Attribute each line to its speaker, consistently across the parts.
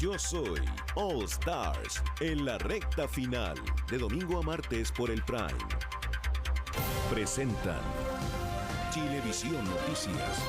Speaker 1: Yo soy All Stars en la recta final, de domingo a martes por el Prime. Presentan Chilevisión Noticias.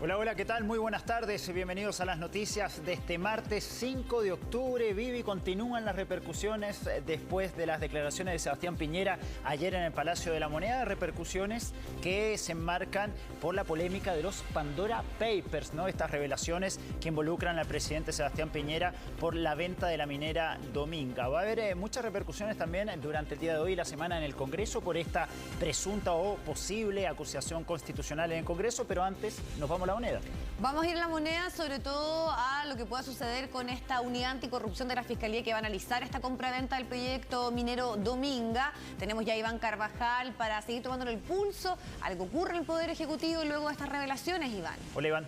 Speaker 2: Hola, hola, ¿qué tal? Muy buenas tardes, bienvenidos a las noticias de este martes 5 de octubre. Vivi, continúan las repercusiones después de las declaraciones de Sebastián Piñera ayer en el Palacio de la Moneda, repercusiones que se enmarcan por la polémica de los Pandora Papers, ¿no? Estas revelaciones que involucran al presidente Sebastián Piñera por la venta de la minera Dominga. Va a haber muchas repercusiones también durante el día de hoy y la semana en el Congreso por esta presunta o posible acusación constitucional en el Congreso, pero antes nos vamos a la moneda.
Speaker 3: Vamos a ir a la moneda, sobre todo a lo que pueda suceder con esta unidad anticorrupción de la Fiscalía que va a analizar esta compra-venta del proyecto minero Dominga. Tenemos ya a Iván Carvajal para seguir tomándole el pulso a lo que ocurre en el Poder Ejecutivo y luego de estas revelaciones, Iván.
Speaker 2: Hola, Iván.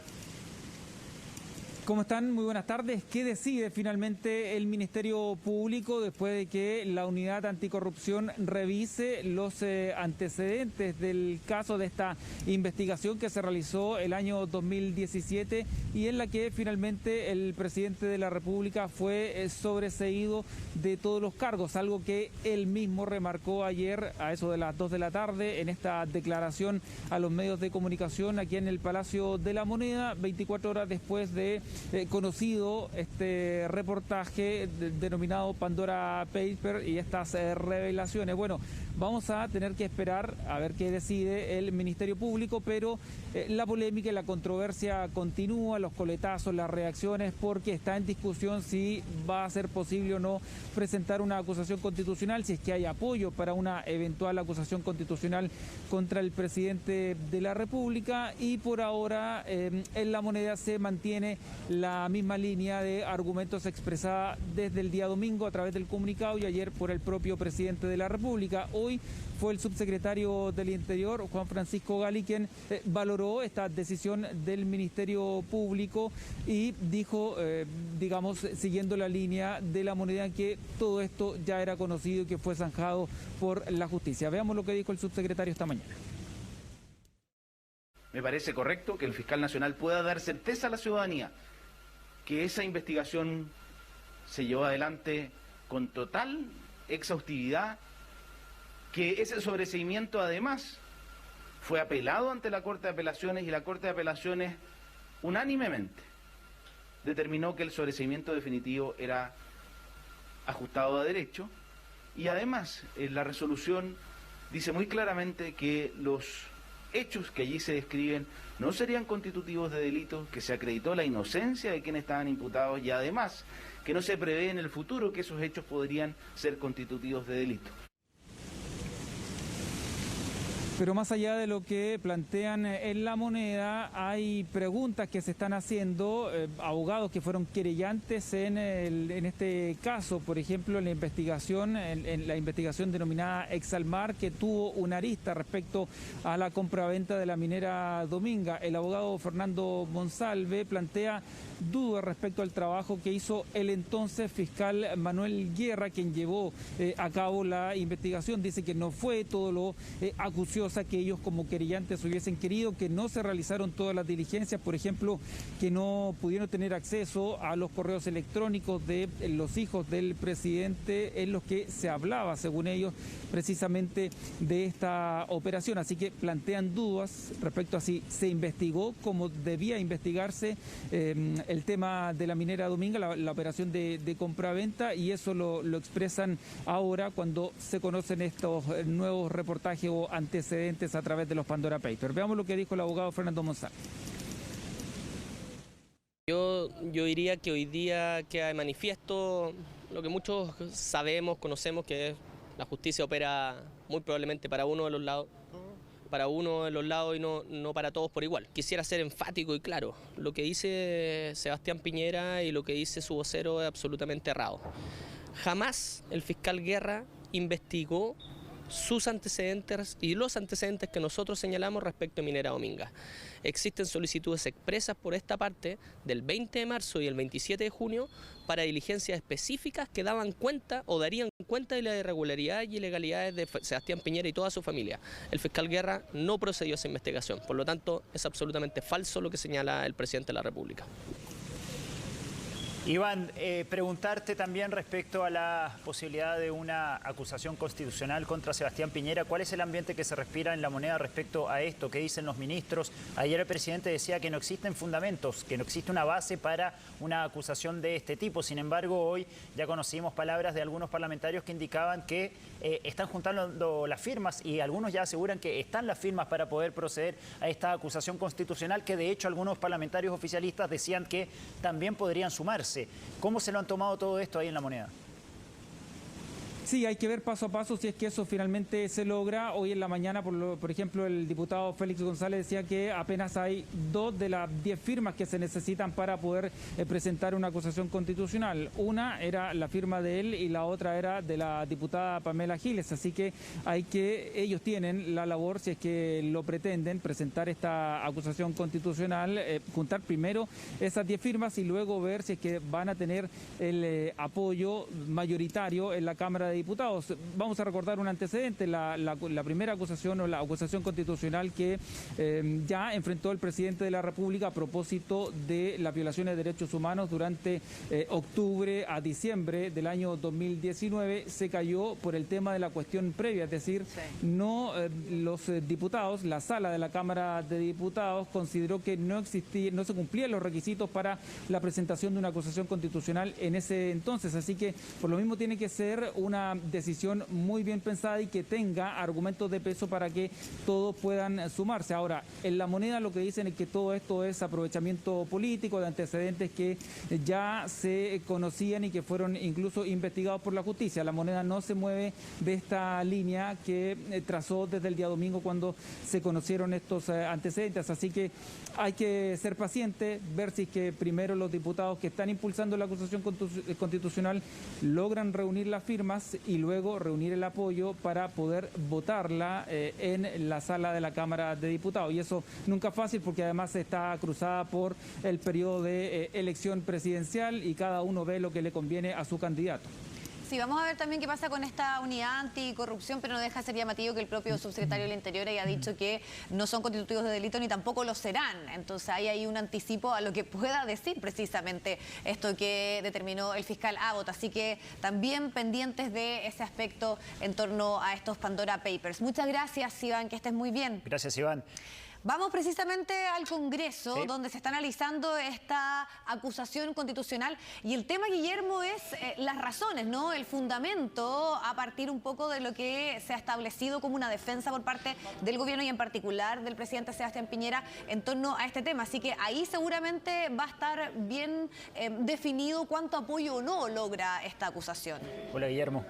Speaker 4: ¿Cómo están? Muy buenas tardes. ¿Qué decide finalmente el Ministerio Público después de que la unidad anticorrupción revise los antecedentes del caso de esta investigación que se realizó el año 2017 y en la que finalmente el presidente de la República fue sobreseído de todos los cargos, algo que él mismo remarcó ayer a eso de las 2 de la tarde en esta declaración a los medios de comunicación aquí en el Palacio de la Moneda, 24 horas después de conocido este reportaje denominado Pandora Papers y estas revelaciones. Bueno, vamos a tener que esperar a ver qué decide el Ministerio Público, pero la polémica y la controversia continúa, los coletazos, las reacciones, porque está en discusión si va a ser posible o no presentar una acusación constitucional, si es que hay apoyo para una eventual acusación constitucional contra el presidente de la República, y por ahora en la moneda se mantiene la misma línea de argumentos expresada desde el día domingo a través del comunicado y ayer por el propio presidente de la República. Hoy fue el subsecretario del Interior, Juan Francisco Gali, quien valoró esta decisión del Ministerio Público y dijo, digamos, siguiendo la línea de la moneda, que todo esto ya era conocido y que fue zanjado por la justicia. Veamos lo que dijo el subsecretario esta mañana.
Speaker 5: Me parece correcto que el fiscal nacional pueda dar certeza a la ciudadanía que esa investigación se llevó adelante con total exhaustividad, que ese sobreseimiento además fue apelado ante la Corte de Apelaciones y la Corte de Apelaciones unánimemente determinó que el sobreseimiento definitivo era ajustado a derecho, y además la resolución dice muy claramente que los hechos que allí se describen no serían constitutivos de delito, que se acreditó la inocencia de quienes estaban imputados y además que no se prevé en el futuro que esos hechos podrían ser constitutivos de delito.
Speaker 4: Pero más allá de lo que plantean en la moneda, hay preguntas que se están haciendo, abogados que fueron querellantes en este caso, por ejemplo, en la investigación denominada Exalmar, que tuvo una arista respecto a la compraventa de la minera Dominga. El abogado Fernando Monsalve plantea dudas respecto al trabajo que hizo el entonces fiscal Manuel Guerra, quien llevó a cabo la investigación. Dice que no fue todo lo acuciosa que ellos como querellantes hubiesen querido, que no se realizaron todas las diligencias, por ejemplo, que no pudieron tener acceso a los correos electrónicos de los hijos del presidente en los que se hablaba, según ellos, precisamente de esta operación. Así que plantean dudas respecto a si se investigó como debía investigarse el tema de la minera Dominga, la operación de compraventa, y eso lo expresan ahora cuando se conocen estos nuevos reportajes o antecedentes a través de los Pandora Papers. Veamos lo que dijo el abogado Fernando Monsalve.
Speaker 6: Yo diría que hoy día queda de manifiesto lo que muchos sabemos, conocemos, que la justicia opera muy probablemente para uno de los lados y no para todos por igual. Quisiera ser enfático y claro, lo que dice Sebastián Piñera y lo que dice su vocero es absolutamente errado. Jamás el fiscal Guerra investigó sus antecedentes y los antecedentes que nosotros señalamos respecto a minera Dominga. Existen solicitudes expresas por esta parte del 20 de marzo y el 27 de junio para diligencias específicas que daban cuenta o darían cuenta de las irregularidades y ilegalidades de Sebastián Piñera y toda su familia. El fiscal Guerra no procedió a esa investigación, por lo tanto es absolutamente falso lo que señala el presidente de la República.
Speaker 2: Iván, preguntarte también respecto a la posibilidad de una acusación constitucional contra Sebastián Piñera. ¿Cuál es el ambiente que se respira en La Moneda respecto a esto? ¿Qué dicen los ministros? Ayer el presidente decía que no existen fundamentos, que no existe una base para una acusación de este tipo. Sin embargo, hoy ya conocimos palabras de algunos parlamentarios que indicaban que están juntando las firmas y algunos ya aseguran que están las firmas para poder proceder a esta acusación constitucional, que de hecho algunos parlamentarios oficialistas decían que también podrían sumarse. ¿Cómo se lo han tomado todo esto ahí en La Moneda?
Speaker 4: Sí, hay que ver paso a paso si es que eso finalmente se logra. Hoy en la mañana, por ejemplo, el diputado Félix González decía que apenas hay 2 de las 10 firmas que se necesitan para poder presentar una acusación constitucional. Una era la firma de él y la otra era de la diputada Pamela Giles. Así que ellos tienen la labor, si es que lo pretenden, presentar esta acusación constitucional, juntar primero esas 10 firmas y luego ver si es que van a tener el apoyo mayoritario en la Cámara de Diputados. Vamos a recordar un antecedente, la primera acusación o la acusación constitucional que ya enfrentó el presidente de la República a propósito de las violaciones de derechos humanos durante octubre a diciembre del año 2019, se cayó por el tema de la cuestión previa, es decir, no los diputados, la sala de la Cámara de Diputados consideró que no se cumplían los requisitos para la presentación de una acusación constitucional en ese entonces, así que por lo mismo tiene que ser una decisión muy bien pensada y que tenga argumentos de peso para que todos puedan sumarse. Ahora, en La Moneda lo que dicen es que todo esto es aprovechamiento político de antecedentes que ya se conocían y que fueron incluso investigados por la justicia. La Moneda no se mueve de esta línea que trazó desde el día domingo cuando se conocieron estos antecedentes. Así que hay que ser paciente, ver si es que primero los diputados que están impulsando la acusación constitucional logran reunir las firmas y luego reunir el apoyo para poder votarla en la sala de la Cámara de Diputados. Y eso nunca es fácil porque además está cruzada por el periodo de elección presidencial y cada uno ve lo que le conviene a su candidato.
Speaker 3: Sí, vamos a ver también qué pasa con esta unidad anticorrupción, pero no deja de ser llamativo que el propio subsecretario del Interior haya dicho que no son constitutivos de delito ni tampoco lo serán. Entonces hay ahí un anticipo a lo que pueda decir precisamente esto que determinó el fiscal Abbott. Así que también pendientes de ese aspecto en torno a estos Pandora Papers. Muchas gracias, Iván, que estés muy bien.
Speaker 2: Gracias, Iván.
Speaker 3: Vamos precisamente al Congreso, donde se está analizando esta acusación constitucional. Y el tema, Guillermo, es las razones, ¿no? El fundamento a partir un poco de lo que se ha establecido como una defensa por parte del gobierno y en particular del presidente Sebastián Piñera en torno a este tema. Así que ahí seguramente va a estar bien definido cuánto apoyo o no logra esta acusación.
Speaker 2: Hola, Guillermo.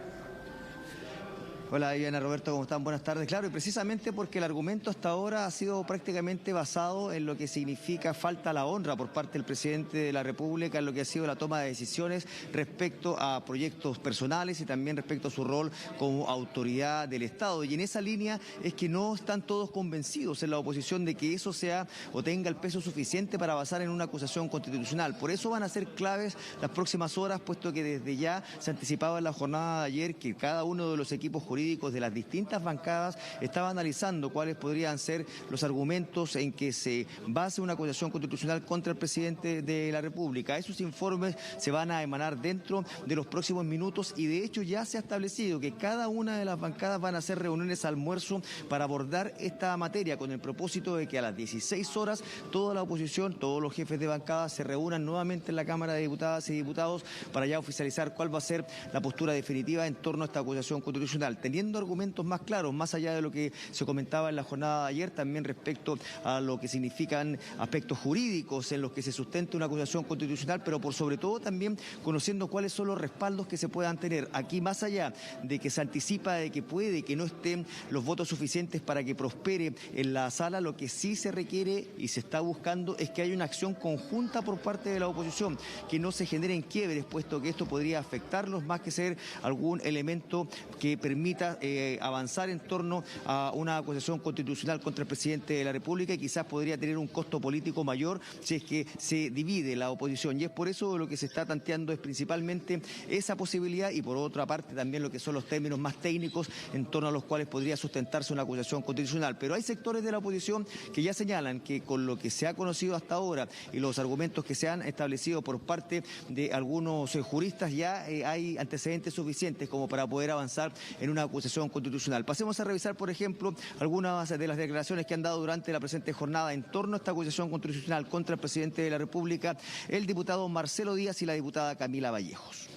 Speaker 7: Hola, Diana, Roberto, ¿cómo están? Buenas tardes. Claro, y precisamente porque el argumento hasta ahora ha sido prácticamente basado en lo que significa falta a la honra por parte del presidente de la República, en lo que ha sido la toma de decisiones respecto a proyectos personales y también respecto a su rol como autoridad del Estado. Y en esa línea es que no están todos convencidos en la oposición de que eso sea o tenga el peso suficiente para basar en una acusación constitucional. Por eso van a ser claves las próximas horas, puesto que desde ya se anticipaba en la jornada de ayer que cada uno de los equipos jurídicos de las distintas bancadas estaba analizando cuáles podrían ser los argumentos en que se base una acusación constitucional contra el presidente de la República. Esos informes se van a emanar dentro de los próximos minutos y de hecho ya se ha establecido que cada una de las bancadas van a hacer reuniones almuerzo para abordar esta materia con el propósito de que a las 16 horas toda la oposición, todos los jefes de bancada se reúnan nuevamente en la Cámara de Diputadas y Diputados para ya oficializar cuál va a ser la postura definitiva en torno a esta acusación constitucional, teniendo argumentos más claros, más allá de lo que se comentaba en la jornada de ayer, también respecto a lo que significan aspectos jurídicos en los que se sustenta una acusación constitucional, pero por sobre todo también conociendo cuáles son los respaldos que se puedan tener. Aquí, más allá de que se anticipa de que puede que no estén los votos suficientes para que prospere en la sala, lo que sí se requiere y se está buscando es que haya una acción conjunta por parte de la oposición, que no se generen quiebres, puesto que esto podría afectarlos más que ser algún elemento que permita necesita avanzar en torno a una acusación constitucional contra el presidente de la República y quizás podría tener un costo político mayor si es que se divide la oposición. Y es por eso lo que se está tanteando es principalmente esa posibilidad y por otra parte también lo que son los términos más técnicos en torno a los cuales podría sustentarse una acusación constitucional. Pero hay sectores de la oposición que ya señalan que con lo que se ha conocido hasta ahora y los argumentos que se han establecido por parte de algunos juristas ya hay antecedentes suficientes como para poder avanzar en una acusación constitucional. Pasemos a revisar, por ejemplo, algunas de las declaraciones que han dado durante la presente jornada en torno a esta acusación constitucional contra el presidente de la República, el diputado Marcelo Díaz y la diputada Camila Vallejos.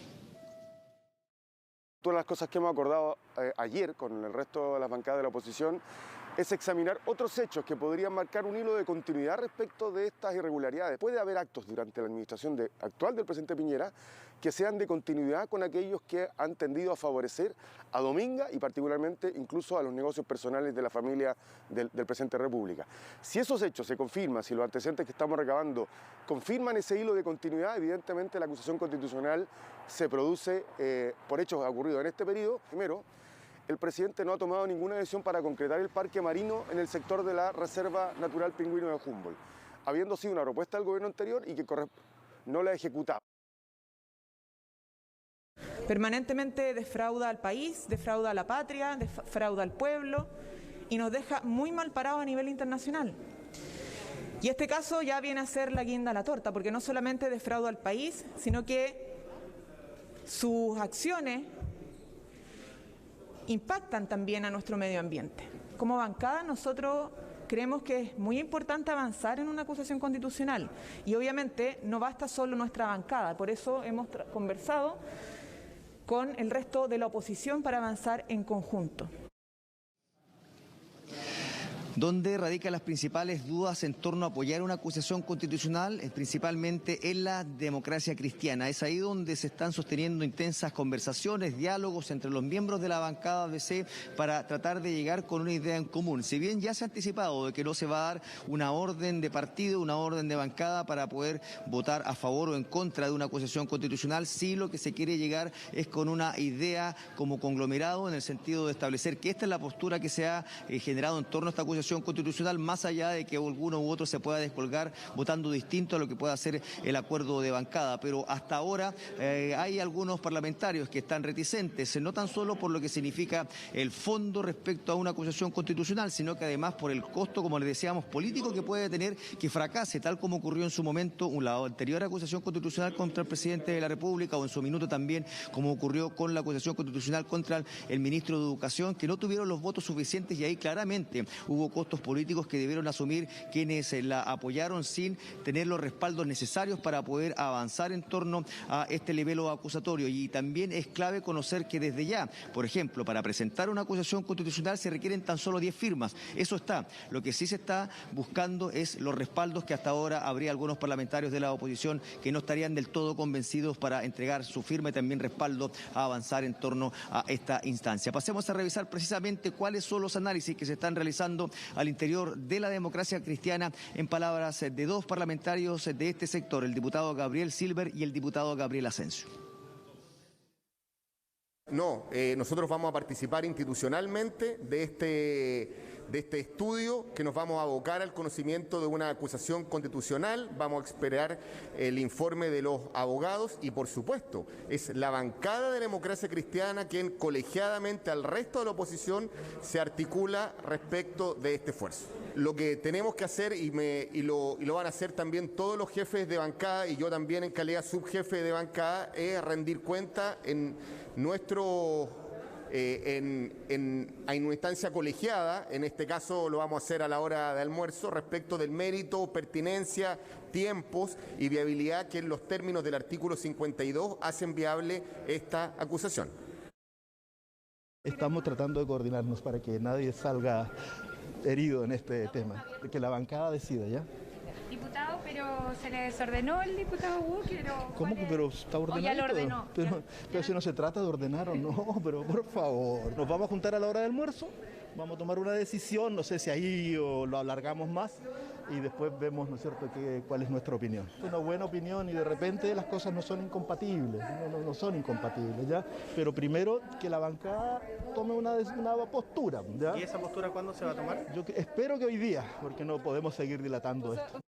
Speaker 8: Todas las cosas que hemos acordado ayer con el resto de las bancadas de la oposición es examinar otros hechos que podrían marcar un hilo de continuidad respecto de estas irregularidades. Puede haber actos durante la administración actual del presidente Piñera que sean de continuidad con aquellos que han tendido a favorecer a Dominga y particularmente incluso a los negocios personales de la familia del presidente de la República. Si esos hechos se confirman, si los antecedentes que estamos recabando confirman ese hilo de continuidad, evidentemente la acusación constitucional se produce por hechos ocurridos en este periodo. Primero, el presidente no ha tomado ninguna decisión para concretar el parque marino en el sector de la Reserva Natural Pingüino de Humboldt, habiendo sido una propuesta del gobierno anterior y que no la ha ejecutado.
Speaker 9: Permanentemente defrauda al país, defrauda a la patria, defrauda al pueblo y nos deja muy mal parados a nivel internacional. Y este caso ya viene a ser la guinda a la torta, porque no solamente defrauda al país, sino que sus acciones impactan también a nuestro medio ambiente. Como bancada nosotros creemos que es muy importante avanzar en una acusación constitucional y obviamente no basta solo nuestra bancada, por eso hemos conversado con el resto de la oposición para avanzar en conjunto.
Speaker 7: ¿Dónde radican las principales dudas en torno a apoyar una acusación constitucional? Principalmente en la democracia cristiana. Es ahí donde se están sosteniendo intensas conversaciones, diálogos entre los miembros de la bancada DC para tratar de llegar con una idea en común. Si bien ya se ha anticipado de que no se va a dar una orden de partido, una orden de bancada para poder votar a favor o en contra de una acusación constitucional, sí lo que se quiere llegar es con una idea como conglomerado en el sentido de establecer que esta es la postura que se ha generado en torno a esta acusación constitucional, más allá de que alguno u otro se pueda descolgar votando distinto a lo que pueda ser el acuerdo de bancada. Pero hasta ahora hay algunos parlamentarios que están reticentes, no tan solo por lo que significa el fondo respecto a una acusación constitucional, sino que además por el costo, como les decíamos, político que puede tener que fracase, tal como ocurrió en su momento la anterior acusación constitucional contra el presidente de la República o en su minuto también como ocurrió con la acusación constitucional contra el ministro de Educación, que no tuvieron los votos suficientes y ahí claramente hubo costos políticos que debieron asumir quienes la apoyaron sin tener los respaldos necesarios para poder avanzar en torno a este libelo acusatorio. Y también es clave conocer que desde ya, por ejemplo, para presentar una acusación constitucional se requieren tan solo 10 firmas. Eso está. Lo que sí se está buscando es los respaldos que hasta ahora habría algunos parlamentarios de la oposición que no estarían del todo convencidos para entregar su firma y también respaldo a avanzar en torno a esta instancia. Pasemos a revisar precisamente cuáles son los análisis que se están realizando al interior de la democracia cristiana, en palabras de dos parlamentarios de este sector, el diputado Gabriel Silver y el diputado Gabriel Asensio.
Speaker 10: No, nosotros vamos a participar institucionalmente de este estudio que nos vamos a abocar al conocimiento de una acusación constitucional, vamos a esperar el informe de los abogados y por supuesto es la bancada de la democracia cristiana quien colegiadamente al resto de la oposición se articula respecto de este esfuerzo. Lo que tenemos que hacer y lo van a hacer también todos los jefes de bancada y yo también en calidad subjefe de bancada es rendir cuenta en una instancia colegiada, en este caso lo vamos a hacer a la hora de almuerzo, respecto del mérito, pertinencia, tiempos y viabilidad que en los términos del artículo 52 hacen viable esta acusación.
Speaker 11: Estamos tratando de coordinarnos para que nadie salga herido en este tema, que la bancada decida, ¿ya?
Speaker 12: Diputado, pero se le desordenó el diputado Walker.
Speaker 11: ¿Cómo que pero está ordenado?
Speaker 12: Ya lo ordenó.
Speaker 11: Pero si no se trata de ordenar o no, pero por favor. Nos vamos a juntar a la hora del almuerzo, vamos a tomar una decisión, no sé si ahí o lo alargamos más, y después vemos, ¿no es cierto?, cuál es nuestra opinión. Una buena opinión y de repente las cosas no son incompatibles, no son incompatibles, ¿ya? Pero primero que la bancada tome una postura, ¿ya?
Speaker 13: ¿Y esa postura cuándo se va a tomar?
Speaker 11: Yo espero que hoy día, porque no podemos seguir dilatando esto.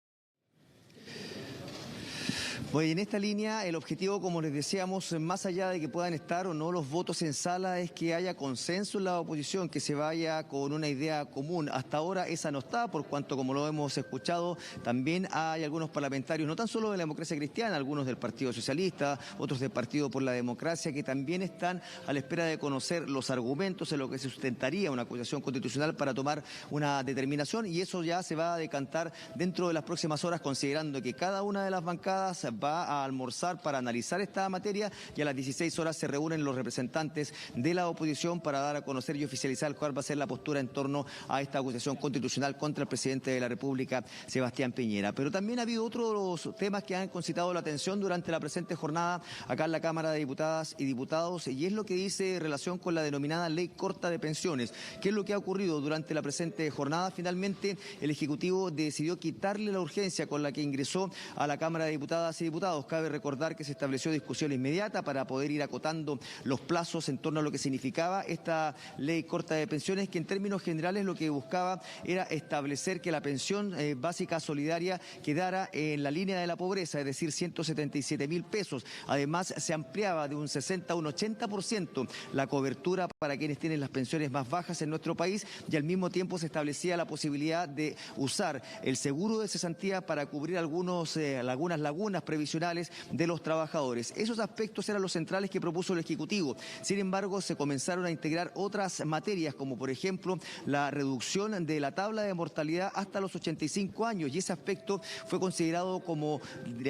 Speaker 7: Pues en esta línea el objetivo, como les decíamos, más allá de que puedan estar o no los votos en sala, es que haya consenso en la oposición, que se vaya con una idea común. Hasta ahora esa no está, por cuanto, como lo hemos escuchado, también hay algunos parlamentarios, no tan solo de la Democracia Cristiana, algunos del Partido Socialista, otros del Partido por la Democracia, que también están a la espera de conocer los argumentos en lo que se sustentaría una acusación constitucional para tomar una determinación, y eso ya se va a decantar dentro de las próximas horas, considerando que cada una de las bancadas va a almorzar para analizar esta materia, y a las 16 horas se reúnen los representantes de la oposición para dar a conocer y oficializar cuál va a ser la postura en torno a esta acusación constitucional contra el presidente de la República, Sebastián Piñera. Pero también ha habido otros temas que han concitado la atención durante la presente jornada acá en la Cámara de Diputadas y Diputados, y es lo que dice en relación con la denominada ley corta de pensiones. ¿Qué es lo que ha ocurrido durante la presente jornada? Finalmente, el Ejecutivo decidió quitarle la urgencia con la que ingresó a la Cámara de Diputadas y Diputados. Cabe recordar que se estableció discusión inmediata para poder ir acotando los plazos en torno a lo que significaba esta ley corta de pensiones, que en términos generales lo que buscaba era establecer que la pensión básica solidaria quedara en la línea de la pobreza, es decir, 177.000 pesos. Además, se ampliaba de un 60 a un 80% la cobertura para quienes tienen las pensiones más bajas en nuestro país, y al mismo tiempo se establecía la posibilidad de usar el seguro de cesantía para cubrir algunas lagunas previsionales de los trabajadores. Esos aspectos eran los centrales que propuso el Ejecutivo. Sin embargo, se comenzaron a integrar otras materias, como por ejemplo la reducción de la tabla de mortalidad hasta los 85 años, y ese aspecto fue considerado como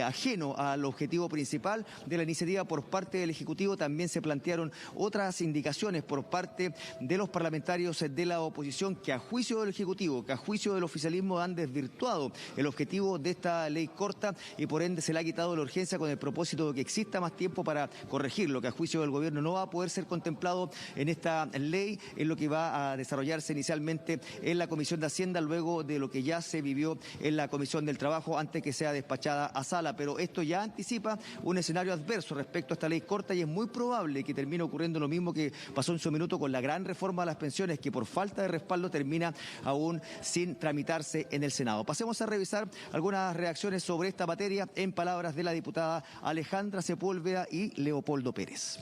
Speaker 7: ajeno al objetivo principal de la iniciativa por parte del Ejecutivo. También se plantearon otras indicaciones por parte de los parlamentarios de la oposición que, a juicio del Ejecutivo, que a juicio del oficialismo, han desvirtuado el objetivo de esta ley corta, y por ende se le ha quitado la urgencia con el propósito de que exista más tiempo para corregir lo que a juicio del gobierno no va a poder ser contemplado en esta ley, en lo que va a desarrollarse inicialmente en la Comisión de Hacienda, luego de lo que ya se vivió en la Comisión del Trabajo antes que sea despachada a sala. Pero esto ya anticipa un escenario adverso respecto a esta ley corta, y es muy probable que termine ocurriendo lo mismo que pasó en su minuto con la gran reforma de las pensiones, que por falta de respaldo termina aún sin tramitarse en el Senado. Pasemos a revisar algunas reacciones sobre esta materia en palabras de la diputada Alejandra Sepúlveda y Leopoldo Pérez.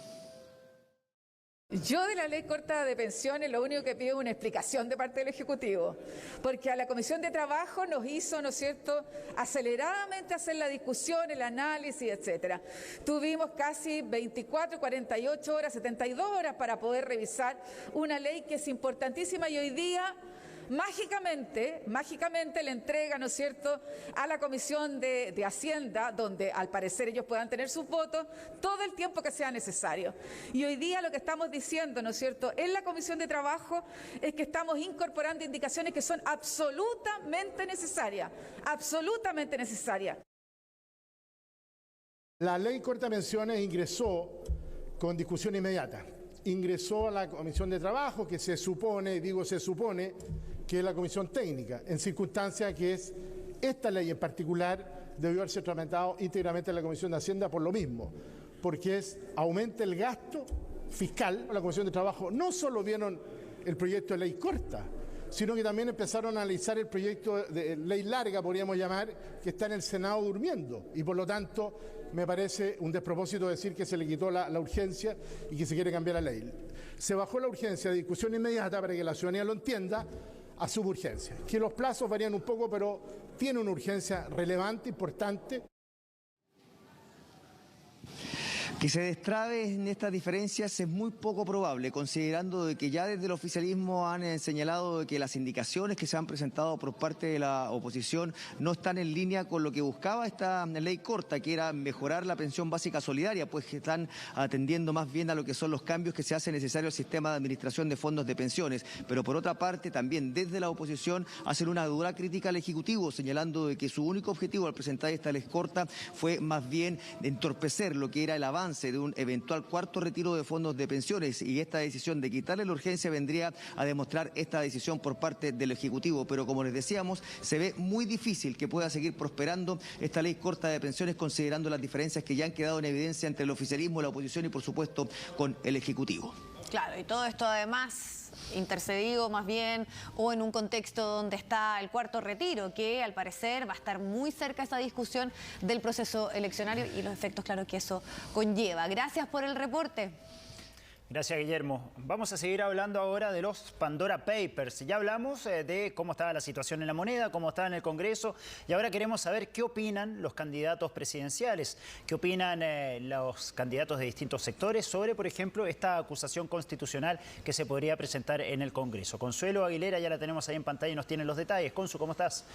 Speaker 14: Yo de la ley corta de pensiones lo único que pido es una explicación de parte del Ejecutivo, porque a la Comisión de Trabajo nos hizo, ¿no es cierto?, aceleradamente hacer la discusión, el análisis, etcétera. Tuvimos casi 24, 48 horas, 72 horas para poder revisar una ley que es importantísima, y hoy día mágicamente le entrega, ¿no es cierto?, a la Comisión de Hacienda, donde al parecer ellos puedan tener sus votos, todo el tiempo que sea necesario. Y hoy día lo que estamos diciendo, ¿no es cierto?, en la Comisión de Trabajo es que estamos incorporando indicaciones que son absolutamente necesarias, absolutamente necesarias.
Speaker 15: La ley corta de pensiones ingresó con discusión inmediata. Ingresó a la Comisión de Trabajo, que se supone, digo se supone, que es la comisión técnica, en circunstancia que es esta ley en particular debió haberse tramitado íntegramente en la Comisión de Hacienda por lo mismo, porque aumenta el gasto fiscal. La Comisión de Trabajo no solo vieron el proyecto de ley corta, sino que también empezaron a analizar el proyecto de ley larga, podríamos llamar, que está en el Senado durmiendo, y por lo tanto me parece un despropósito decir que se le quitó la urgencia y que se quiere cambiar la ley. Se bajó la urgencia de discusión inmediata, para que la ciudadanía lo entienda, a suburgencia. Que los plazos varían un poco, pero tiene una urgencia relevante, importante.
Speaker 7: Que se destraben estas diferencias es muy poco probable, considerando de que ya desde el oficialismo han señalado de que las indicaciones que se han presentado por parte de la oposición no están en línea con lo que buscaba esta ley corta, que era mejorar la pensión básica solidaria, pues que están atendiendo más bien a lo que son los cambios que se hace necesario al sistema de administración de fondos de pensiones. Pero por otra parte, también desde la oposición hacen una dura crítica al Ejecutivo, señalando de que su único objetivo al presentar esta ley corta fue más bien entorpecer lo que era el avance avance de un eventual cuarto retiro de fondos de pensiones, y esta decisión de quitarle la urgencia vendría a demostrar esta decisión por parte del Ejecutivo. Pero como les decíamos, se ve muy difícil que pueda seguir prosperando esta ley corta de pensiones, considerando las diferencias que ya han quedado en evidencia entre el oficialismo, la oposición y por supuesto con el Ejecutivo.
Speaker 3: Claro, y todo esto además intercedido más bien o en un contexto donde está el cuarto retiro, que al parecer va a estar muy cerca esa discusión del proceso eleccionario y los efectos, claro, que eso conlleva. Gracias por el reporte.
Speaker 2: Gracias, Guillermo. Vamos a seguir hablando ahora de los Pandora Papers. Ya hablamos de cómo estaba la situación en la moneda, cómo estaba en el Congreso, y ahora queremos saber qué opinan los candidatos presidenciales, qué opinan los candidatos de distintos sectores sobre, por ejemplo, esta acusación constitucional que se podría presentar en el Congreso. Consuelo Aguilera ya la tenemos ahí en pantalla y nos tiene los detalles. Consu, ¿cómo estás?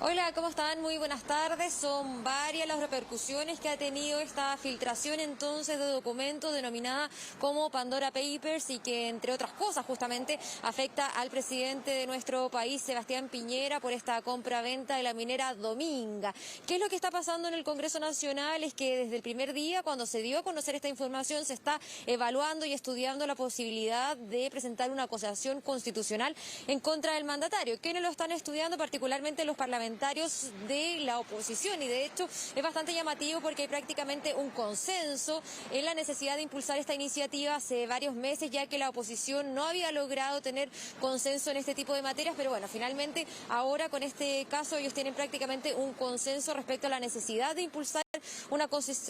Speaker 13: Hola, ¿cómo están? Muy buenas tardes. Son varias las repercusiones que ha tenido esta filtración entonces de documentos denominada como Pandora Papers y que, entre otras cosas, justamente afecta al presidente de nuestro país, Sebastián Piñera, por esta compra-venta de la minera Dominga. ¿Qué es lo que está pasando en el Congreso Nacional? Es que desde el primer día, cuando se dio a conocer esta información, se está evaluando y estudiando la posibilidad de presentar una acusación constitucional en contra del mandatario. ¿Quiénes lo están estudiando? Particularmente los parlamentarios de la oposición, y de hecho es bastante llamativo porque hay prácticamente un consenso en la necesidad de impulsar esta iniciativa hace varios meses, ya que la oposición no había logrado tener consenso en este tipo de materias, pero bueno, finalmente ahora con este caso ellos tienen prácticamente un consenso respecto a la necesidad de impulsar una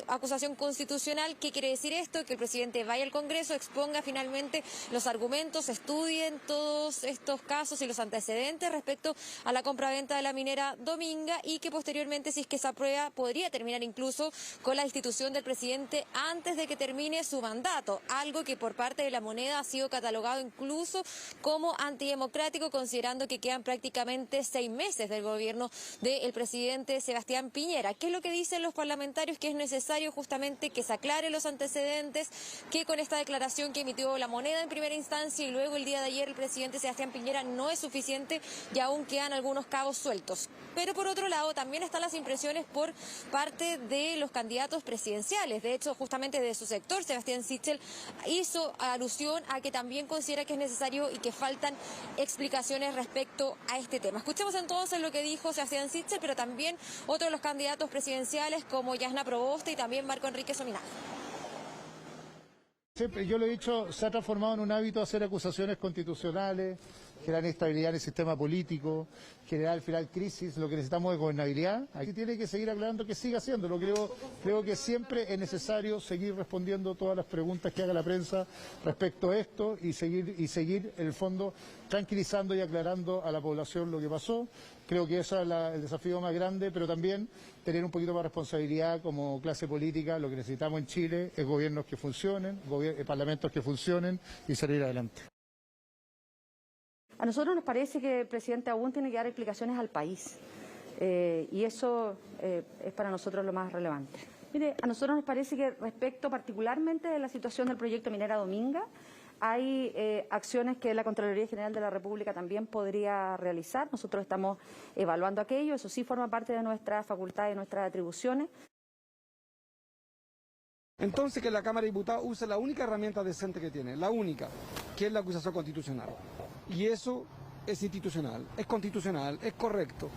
Speaker 13: acusación constitucional. ¿Qué quiere decir esto? Que el presidente vaya al Congreso, exponga finalmente los argumentos, estudien todos estos casos y los antecedentes respecto a la compraventa de la minera Dominga, y que posteriormente, si es que se aprueba, podría terminar incluso con la destitución del presidente antes de que termine su mandato, algo que por parte de la moneda ha sido catalogado incluso como antidemocrático, considerando que quedan prácticamente 6 meses del gobierno del presidente Sebastián Piñera. ¿Qué es lo que dicen los parlamentarios? Que es necesario justamente que se aclare los antecedentes, que con esta declaración que emitió la moneda en primera instancia y luego el día de ayer el presidente Sebastián Piñera no es suficiente y aún quedan algunos cabos sueltos. Pero por otro lado también están las impresiones por parte de los candidatos presidenciales. De hecho, justamente de su sector, Sebastián Sichel hizo alusión a que también considera que es necesario y que faltan explicaciones respecto a este tema. Escuchemos entonces lo que dijo Sebastián Sichel, pero también otros de los candidatos presidenciales como Yasna Proboste y también Marco Enrique Sominaga.
Speaker 15: Siempre, yo lo he dicho, se ha transformado en un hábito hacer acusaciones constitucionales, generar inestabilidad en el sistema político, generar al final crisis. Lo que necesitamos es gobernabilidad. Aquí tiene que seguir aclarando, que siga haciéndolo. Creo que siempre es necesario seguir respondiendo todas las preguntas que haga la prensa respecto a esto y seguir en el fondo tranquilizando y aclarando a la población lo que pasó. Creo que ese es el desafío más grande, pero también tener un poquito más de responsabilidad como clase política. Lo que necesitamos en Chile es gobiernos que funcionen, parlamentos que funcionen y salir adelante.
Speaker 16: A nosotros nos parece que el presidente aún tiene que dar explicaciones al país y eso es para nosotros lo más relevante. Mire, a nosotros nos parece que respecto particularmente de la situación del proyecto Minera Dominga, hay acciones que la Contraloría General de la República también podría realizar. Nosotros estamos evaluando aquello, eso sí forma parte de nuestra facultad y de nuestras atribuciones.
Speaker 17: Entonces que la Cámara de Diputados use la única herramienta decente que tiene, la única, que es la acusación constitucional. Y eso es institucional, es constitucional, es correcto.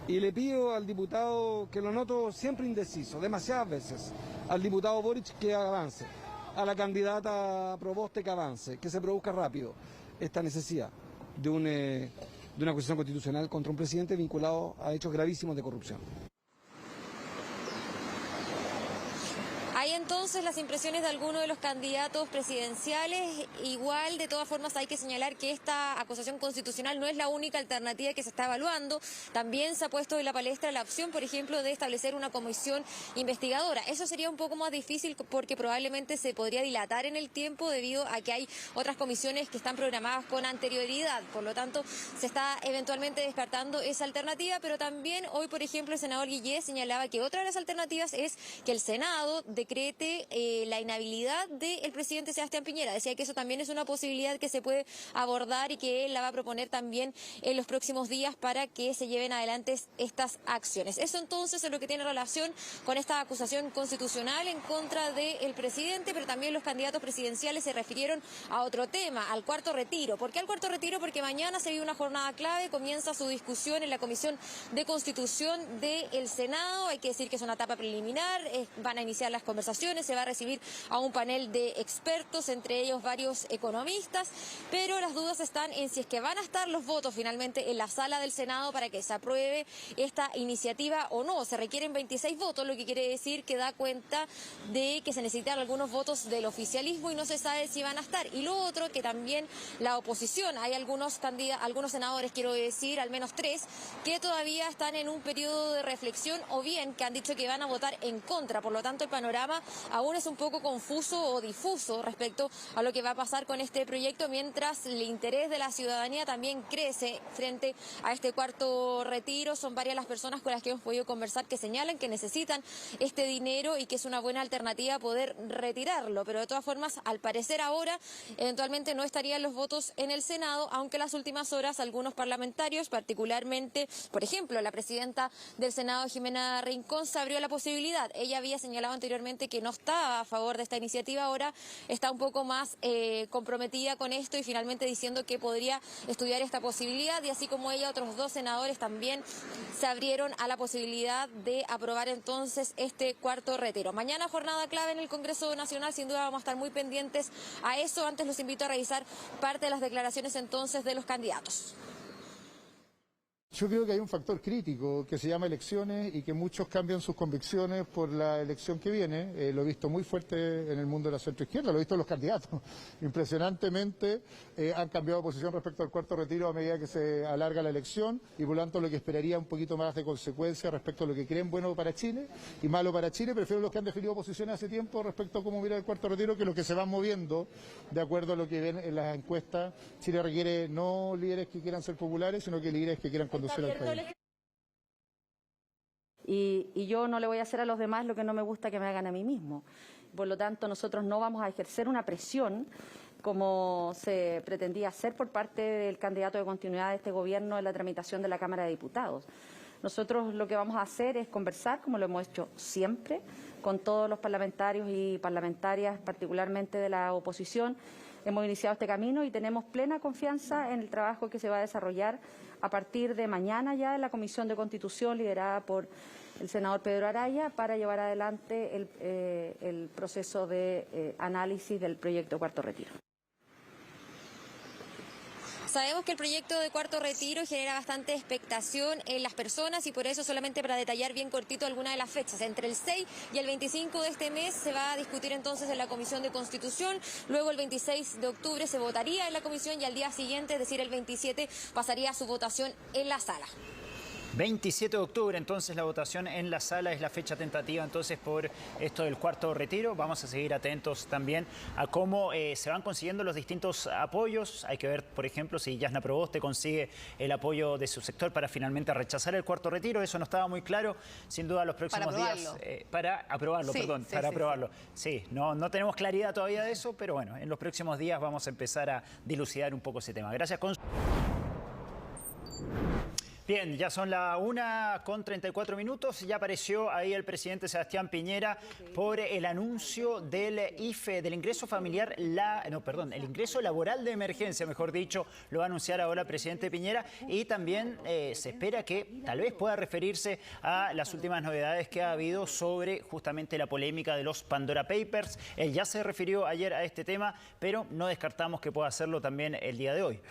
Speaker 17: Y le pido al diputado, que lo noto siempre indeciso, demasiadas veces, al diputado Boric que avance, a la candidata Proboste que avance, que se produzca rápido esta necesidad de una acusación constitucional contra un presidente vinculado a hechos gravísimos de corrupción.
Speaker 13: Hay entonces las impresiones de algunos de los candidatos presidenciales. Igual, de todas formas, hay que señalar que esta acusación constitucional no es la única alternativa que se está evaluando. También se ha puesto en la palestra la opción, por ejemplo, de establecer una comisión investigadora. Eso sería un poco más difícil porque probablemente se podría dilatar en el tiempo debido a que hay otras comisiones que están programadas con anterioridad. Por lo tanto, se está eventualmente descartando esa alternativa, pero también hoy, por ejemplo, el senador Guillé señalaba que otra de las alternativas es que el Senado declare decrete la inhabilidad del presidente Sebastián Piñera. Decía que eso también es una posibilidad que se puede abordar y que él la va a proponer también en los próximos días para que se lleven adelante estas acciones. Eso entonces es lo que tiene relación con esta acusación constitucional en contra del presidente, pero también los candidatos presidenciales se refirieron a otro tema, al cuarto retiro. ¿Por qué al cuarto retiro? Porque mañana se vive una jornada clave, comienza su discusión en la Comisión de Constitución del Senado. Hay que decir que es una etapa preliminar, van a iniciar las conversaciones, se va a recibir a un panel de expertos, entre ellos varios economistas, pero las dudas están en si es que van a estar los votos finalmente en la sala del Senado para que se apruebe esta iniciativa o no. Se requieren 26 votos, lo que quiere decir que da cuenta de que se necesitan algunos votos del oficialismo y no se sabe si van a estar. Y lo otro, que también la oposición, hay algunos senadores, quiero decir, al menos 3, que todavía están en un periodo de reflexión o bien que han dicho que van a votar en contra. Por lo tanto, el panorama aún es un poco confuso o difuso respecto a lo que va a pasar con este proyecto, mientras el interés de la ciudadanía también crece frente a este cuarto retiro. Son varias las personas con las que hemos podido conversar que señalan que necesitan este dinero y que es una buena alternativa poder retirarlo, pero de todas formas, al parecer ahora, eventualmente no estarían los votos en el Senado, aunque en las últimas horas algunos parlamentarios, particularmente, por ejemplo, la presidenta del Senado, Jimena Rincón, se abrió la posibilidad. Ella había señalado anteriormente que no estaba a favor de esta iniciativa, ahora está un poco más comprometida con esto y finalmente diciendo que podría estudiar esta posibilidad, y así como ella, otros 2 senadores también se abrieron a la posibilidad de aprobar entonces este cuarto retiro. Mañana jornada clave en el Congreso Nacional, sin duda vamos a estar muy pendientes a eso. Antes los invito a revisar parte de las declaraciones entonces de los candidatos.
Speaker 15: Yo creo que hay un factor crítico que se llama elecciones y que muchos cambian sus convicciones por la elección que viene. Lo he visto muy fuerte en el mundo de la centroizquierda, lo he visto en los candidatos. Impresionantemente han cambiado de posición respecto al cuarto retiro a medida que se alarga la elección y por lo tanto lo que esperaría un poquito más de consecuencia respecto a lo que creen bueno para Chile y malo para Chile. Prefiero los que han definido posiciones hace tiempo respecto a cómo mira el cuarto retiro que los que se van moviendo de acuerdo a lo que ven en las encuestas. Chile requiere no líderes que quieran ser populares, sino que líderes que quieran conducir al país.
Speaker 16: Y yo no le voy a hacer a los demás lo que no me gusta que me hagan a mí mismo. Por lo tanto, nosotros no vamos a ejercer una presión como se pretendía hacer por parte del candidato de continuidad de este gobierno en la tramitación de la Cámara de Diputados. Nosotros lo que vamos a hacer es conversar, como lo hemos hecho siempre, con todos los parlamentarios y parlamentarias, particularmente de la oposición. Hemos iniciado este camino y tenemos plena confianza en el trabajo que se va a desarrollar a partir de mañana ya en la Comisión de Constitución liderada por el senador Pedro Araya para llevar adelante el proceso de análisis del proyecto Cuarto Retiro.
Speaker 13: Sabemos que el proyecto de cuarto retiro genera bastante expectación en las personas y por eso, solamente para detallar bien cortito algunas de las fechas, entre el 6 y el 25 de este mes se va a discutir entonces en la Comisión de Constitución, luego el 26 de octubre se votaría en la Comisión y al día siguiente, es decir el 27, pasaría a su votación en la sala.
Speaker 2: 27 de octubre, entonces la votación en la sala es la fecha tentativa entonces por esto del cuarto retiro. Vamos a seguir atentos también a cómo se van consiguiendo los distintos apoyos. Hay que ver, por ejemplo, si Jasna Proboste consigue el apoyo de su sector para finalmente rechazar el cuarto retiro. Eso no estaba muy claro. Sin duda los próximos días... para aprobarlo, aprobarlo. Sí, no tenemos claridad todavía de eso, pero bueno, en los próximos días vamos a empezar a dilucidar un poco ese tema. Gracias, Consu. Bien, ya son la 1:34. Ya apareció ahí el presidente Sebastián Piñera por el anuncio del IFE, del ingreso familiar, el ingreso laboral de emergencia, mejor dicho, lo va a anunciar ahora el presidente Piñera y también se espera que tal vez pueda referirse a las últimas novedades que ha habido sobre justamente la polémica de los Pandora Papers. Él ya se refirió ayer a este tema, pero no descartamos que pueda hacerlo también el día de hoy.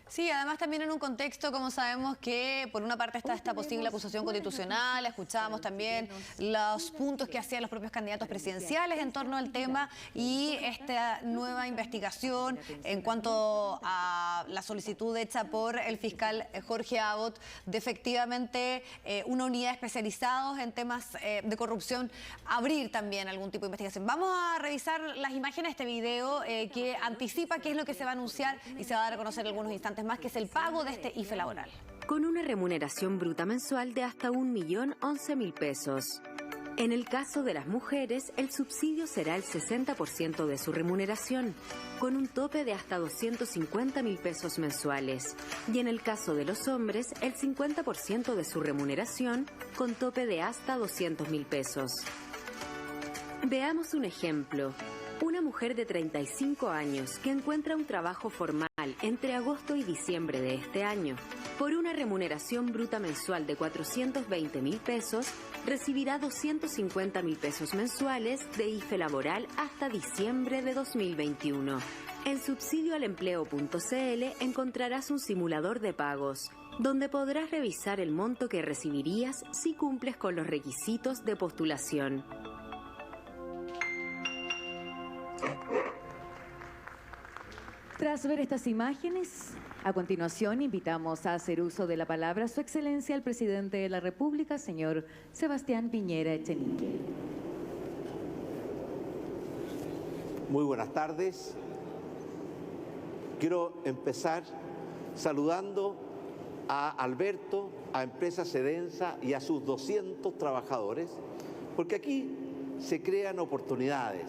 Speaker 3: Sí, además también en un contexto, como sabemos, que por una parte está esta posible acusación constitucional, escuchábamos también los puntos que hacían los propios candidatos presidenciales en torno al tema y esta nueva investigación en cuanto a la solicitud hecha por el fiscal Jorge Abot de efectivamente una unidad especializada en temas de corrupción, abrir también algún tipo de investigación. Vamos a revisar las imágenes de este video que anticipa qué es lo que se va a anunciar y se va a dar a conocer algunos instantes más, que es el pago de este IFE laboral.
Speaker 18: Con una remuneración bruta mensual de hasta 1.011.000 pesos. En el caso de las mujeres, el subsidio será el 60% de su remuneración, con un tope de hasta 250.000 pesos mensuales. Y en el caso de los hombres, el 50% de su remuneración, con tope de hasta 200.000 pesos. Veamos un ejemplo. Una mujer de 35 años que encuentra un trabajo formal entre agosto y diciembre de este año, por una remuneración bruta mensual de 420.000 pesos, recibirá 250.000 pesos mensuales de IFE laboral hasta diciembre de 2021. En subsidioalempleo.cl encontrarás un simulador de pagos, donde podrás revisar el monto que recibirías si cumples con los requisitos de postulación.
Speaker 19: Tras ver estas imágenes, a continuación invitamos a hacer uso de la palabra a Su Excelencia el Presidente de la República, señor Sebastián Piñera Echenique.
Speaker 20: Muy buenas tardes. Quiero empezar saludando a Alberto, a Empresa Sedensa y a sus 200 trabajadores, porque aquí se crean oportunidades,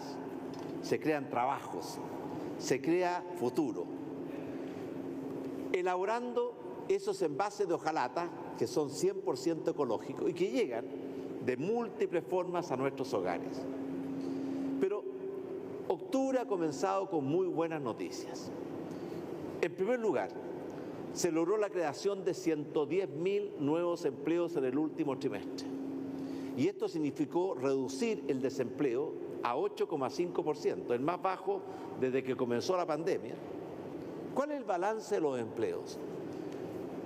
Speaker 20: se crean trabajos, se crea futuro. Elaborando esos envases de hojalata, que son 100% ecológicos y que llegan de múltiples formas a nuestros hogares. Pero octubre ha comenzado con muy buenas noticias. En primer lugar, se logró la creación de 110.000 nuevos empleos en el último trimestre. Y esto significó reducir el desempleo a 8,5%, el más bajo desde que comenzó la pandemia. ¿Cuál es el balance de los empleos?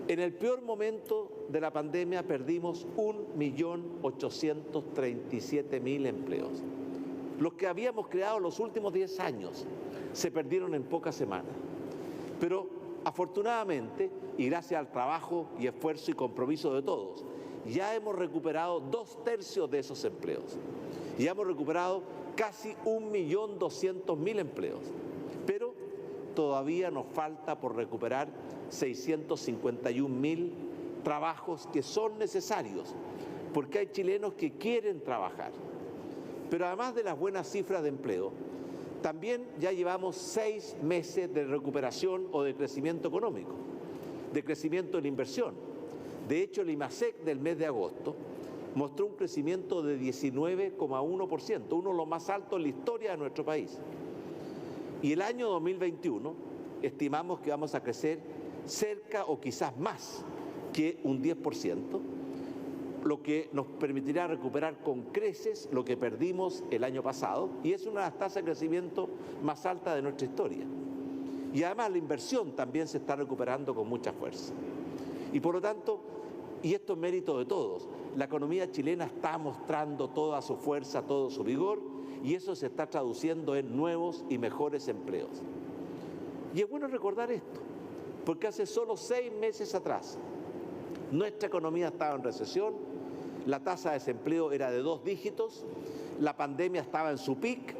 Speaker 20: En el peor momento de la pandemia perdimos 1.837.000 empleos. Los que habíamos creado los últimos 10 años se perdieron en pocas semanas. Pero afortunadamente, y gracias al trabajo y esfuerzo y compromiso de todos, ya hemos recuperado 2/3 de esos empleos. Ya hemos recuperado casi 1.200.000 empleos. Pero todavía nos falta por recuperar 651.000 trabajos que son necesarios, porque hay chilenos que quieren trabajar. Pero además de las buenas cifras de empleo, también ya llevamos 6 meses de recuperación o de crecimiento económico, de crecimiento en inversión. De hecho, el IMASEC del mes de agosto mostró un crecimiento de 19,1%, uno de los más altos en la historia de nuestro país. Y el año 2021 estimamos que vamos a crecer cerca o quizás más que un 10%, lo que nos permitirá recuperar con creces lo que perdimos el año pasado, y es una de las tasas de crecimiento más altas de nuestra historia. Y además la inversión también se está recuperando con mucha fuerza. Y por lo tanto, y esto es mérito de todos, la economía chilena está mostrando toda su fuerza, todo su vigor, y eso se está traduciendo en nuevos y mejores empleos. Y es bueno recordar esto, porque hace solo 6 meses atrás nuestra economía estaba en recesión, la tasa de desempleo era de 2 dígitos, la pandemia estaba en su pic,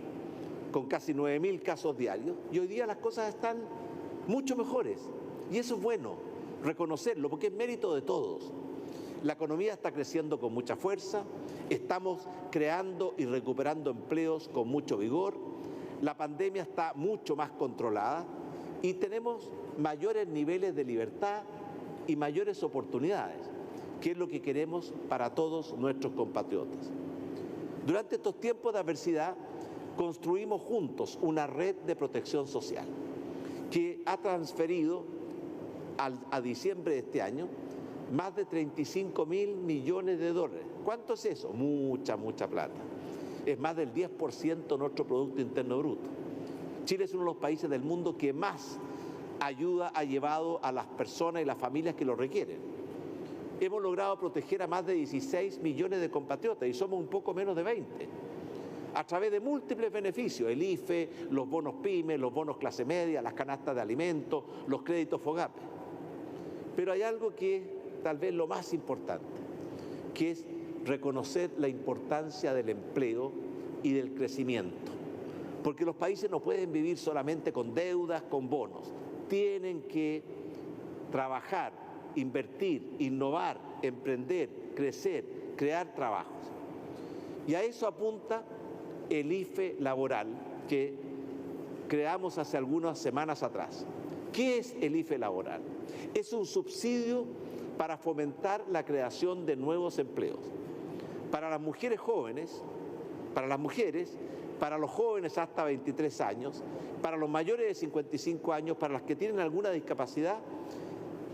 Speaker 20: con casi 9.000 casos diarios, y hoy día las cosas están mucho mejores. Y eso es bueno, reconocerlo, porque es mérito de todos. La economía está creciendo con mucha fuerza, estamos creando y recuperando empleos con mucho vigor, la pandemia está mucho más controlada y tenemos mayores niveles de libertad y mayores oportunidades, que es lo que queremos para todos nuestros compatriotas. Durante estos tiempos de adversidad, construimos juntos una red de protección social que ha transferido a diciembre de este año más de 35.000 millones de dólares. ¿Cuánto es eso? Mucha plata. Es más del 10% de nuestro Producto Interno Bruto. Chile es uno de los países del mundo que más ayuda ha llevado a las personas y las familias que lo requieren. Hemos logrado proteger a más de 16 millones de compatriotas y somos un poco menos de 20. A través de múltiples beneficios, el IFE, los bonos PYME, los bonos clase media, las canastas de alimentos, los créditos FOGAPE. Pero hay algo que es tal vez lo más importante, que es reconocer la importancia del empleo y del crecimiento. Porque los países no pueden vivir solamente con deudas, con bonos. Tienen que trabajar, invertir, innovar, emprender, crecer, crear trabajos. Y a eso apunta el IFE laboral que creamos hace algunas semanas atrás. ¿Qué es el IFE laboral? Es un subsidio para fomentar la creación de nuevos empleos. Para las mujeres jóvenes, para los jóvenes hasta 23 años, para los mayores de 55 años, para las que tienen alguna discapacidad,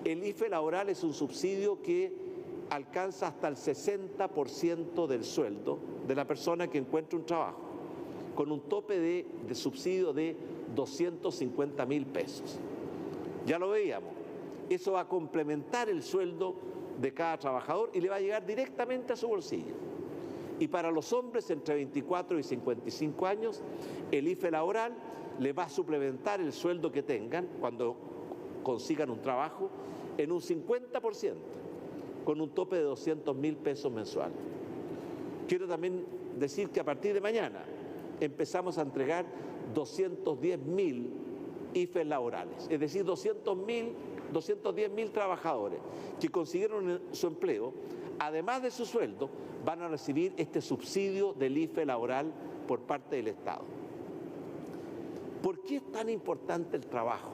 Speaker 20: el IFE laboral es un subsidio que alcanza hasta el 60% del sueldo de la persona que encuentre un trabajo, con un tope de subsidio de 250.000 pesos. Ya lo veíamos, eso va a complementar el sueldo de cada trabajador y le va a llegar directamente a su bolsillo. Y para los hombres entre 24 y 55 años, el IFE laboral le va a suplementar el sueldo que tengan cuando consigan un trabajo en un 50%, con un tope de 200.000 pesos mensuales. Quiero también decir que a partir de mañana empezamos a entregar 210.000 IFEs laborales, es decir, 210.000 trabajadores que consiguieron su empleo, además de su sueldo, van a recibir este subsidio del IFE laboral por parte del Estado. ¿Por qué es tan importante el trabajo?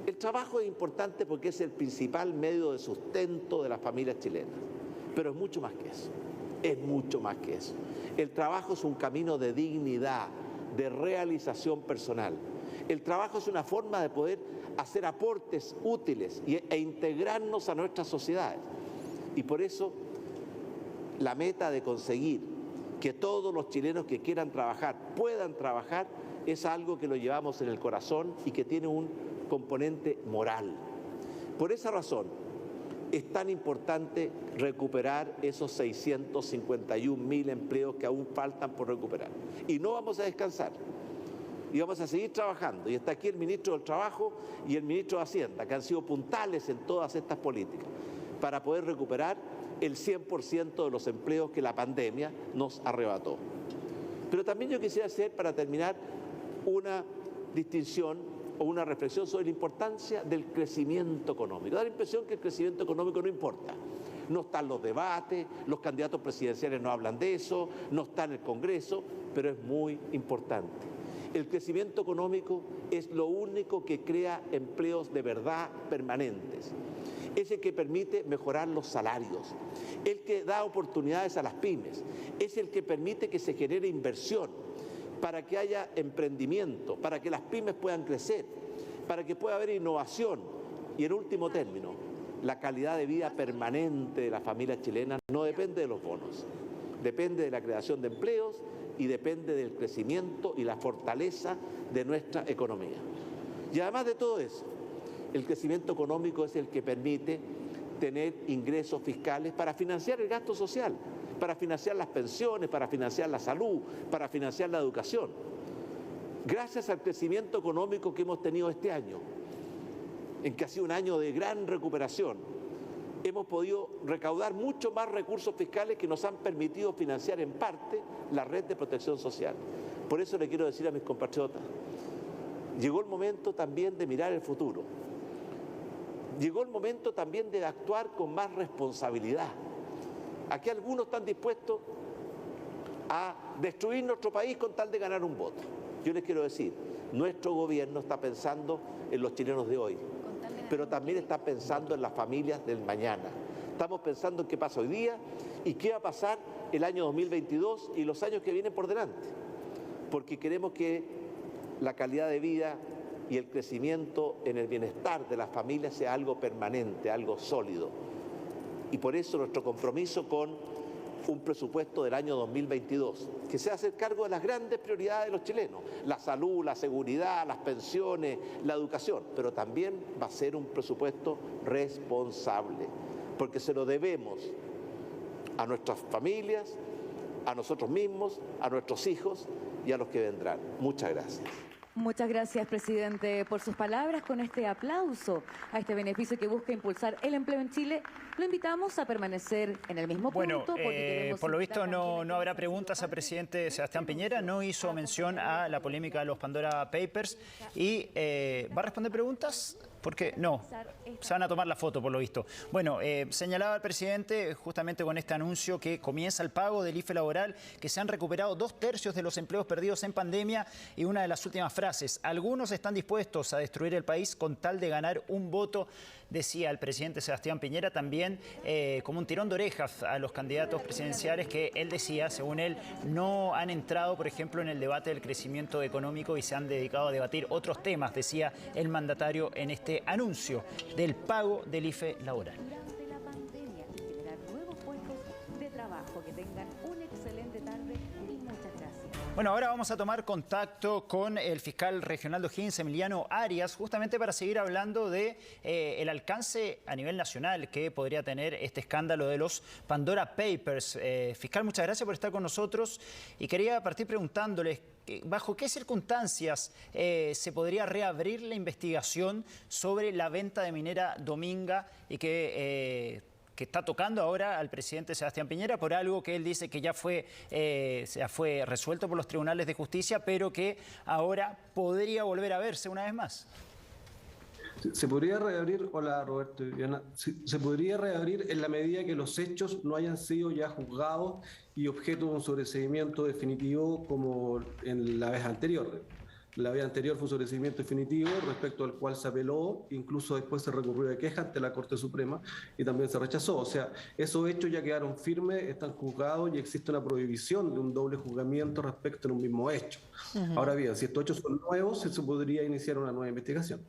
Speaker 20: El trabajo es importante porque es el principal medio de sustento de las familias chilenas, pero es mucho más que eso, es mucho más que eso. El trabajo es un camino de dignidad, de realización personal. El trabajo es una forma de poder hacer aportes útiles e integrarnos a nuestras sociedades. Y por eso la meta de conseguir que todos los chilenos que quieran trabajar puedan trabajar es algo que lo llevamos en el corazón y que tiene un componente moral. Por esa razón es tan importante recuperar esos 651.000 empleos que aún faltan por recuperar. Y no vamos a descansar. Y vamos a seguir trabajando. Y está aquí el ministro del Trabajo y el ministro de Hacienda, que han sido puntales en todas estas políticas, para poder recuperar el 100% de los empleos que la pandemia nos arrebató. Pero también yo quisiera hacer, para terminar, una distinción o una reflexión sobre la importancia del crecimiento económico. Da la impresión que el crecimiento económico no importa. No están los debates, los candidatos presidenciales no hablan de eso, no está en el Congreso, pero es muy importante. El crecimiento económico es lo único que crea empleos de verdad permanentes. Es el que permite mejorar los salarios, el que da oportunidades a las pymes, es el que permite que se genere inversión para que haya emprendimiento, para que las pymes puedan crecer, para que pueda haber innovación y, en último término, la calidad de vida permanente de las familias chilenas no depende de los bonos, depende de la creación de empleos y depende del crecimiento y la fortaleza de nuestra economía. Y además de todo eso, el crecimiento económico es el que permite tener ingresos fiscales para financiar el gasto social, para financiar las pensiones, para financiar la salud, para financiar la educación. Gracias al crecimiento económico que hemos tenido este año, en que ha sido un año de gran recuperación, hemos podido recaudar mucho más recursos fiscales que nos han permitido financiar en parte la red de protección social. Por eso le quiero decir a mis compatriotas, llegó el momento también de mirar el futuro. Llegó el momento también de actuar con más responsabilidad. Aquí algunos están dispuestos a destruir nuestro país con tal de ganar un voto. Yo les quiero decir, nuestro gobierno está pensando en los chilenos de hoy, pero también está pensando en las familias del mañana. Estamos pensando en qué pasa hoy día y qué va a pasar el año 2022 y los años que vienen por delante, porque queremos que la calidad de vida y el crecimiento en el bienestar de las familias sea algo permanente, algo sólido. Y por eso nuestro compromiso con un presupuesto del año 2022, que se hace cargo de las grandes prioridades de los chilenos, la salud, la seguridad, las pensiones, la educación, pero también va a ser un presupuesto responsable, porque se lo debemos a nuestras familias, a nosotros mismos, a nuestros hijos y a los que vendrán. Muchas gracias.
Speaker 19: Muchas gracias, presidente, por sus palabras. Con este aplauso a este beneficio que busca impulsar el empleo en Chile, lo invitamos a permanecer en el mismo punto.
Speaker 2: Por lo visto no habrá preguntas al presidente Sebastián Piñera, no hizo mención a la polémica de los Pandora Papers y ¿va a responder preguntas? Porque no, se van a tomar la foto por lo visto. Bueno, señalaba el presidente justamente con este anuncio que comienza el pago del IFE laboral, que se han recuperado 2/3 de los empleos perdidos en pandemia y una de las últimas frases: algunos están dispuestos a destruir el país con tal de ganar un voto, decía el presidente Sebastián Piñera, también como un tirón de orejas a los candidatos presidenciales que él decía, según él, no han entrado, por ejemplo, en el debate del crecimiento económico y se han dedicado a debatir otros temas, decía el mandatario en este anuncio del pago del IFE laboral.
Speaker 19: Durante la pandemia, generar nuevos puestos de trabajo. Que tengan una excelente tarde y muchas gracias.
Speaker 2: Bueno, ahora vamos a tomar contacto con el fiscal regional de O'Higgins, Emiliano Arias, justamente para seguir hablando de el alcance a nivel nacional que podría tener este escándalo de los Pandora Papers. Fiscal, muchas gracias por estar con nosotros y quería partir preguntándoles ¿bajo qué circunstancias se podría reabrir la investigación sobre la venta de Minera Dominga y que está tocando ahora al presidente Sebastián Piñera por algo que él dice que ya fue resuelto por los tribunales de justicia, pero que ahora podría volver a verse una vez más?
Speaker 21: Se podría reabrir, hola Roberto y Viviana, se podría reabrir en la medida que los hechos no hayan sido ya juzgados y objeto de un sobreseimiento definitivo como en la vez anterior. La vez anterior fue un sobreseimiento definitivo respecto al cual se apeló, incluso después se recurrió de queja ante la Corte Suprema y también se rechazó. O sea, esos hechos ya quedaron firmes, están juzgados y existe una prohibición de un doble juzgamiento respecto a un mismo hecho. Ahora bien, si estos hechos son nuevos, se podría iniciar una nueva investigación.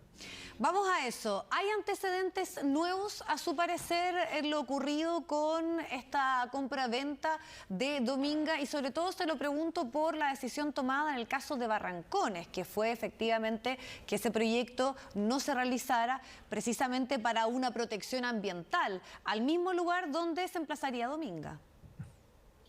Speaker 3: Vamos a eso. ¿Hay antecedentes nuevos, a su parecer, en lo ocurrido con esta compra-venta de Dominga? Y sobre todo se lo pregunto por la decisión tomada en el caso de Barrancones, que fue efectivamente que ese proyecto no se realizara precisamente para una protección ambiental, al mismo lugar donde se emplazaría Dominga.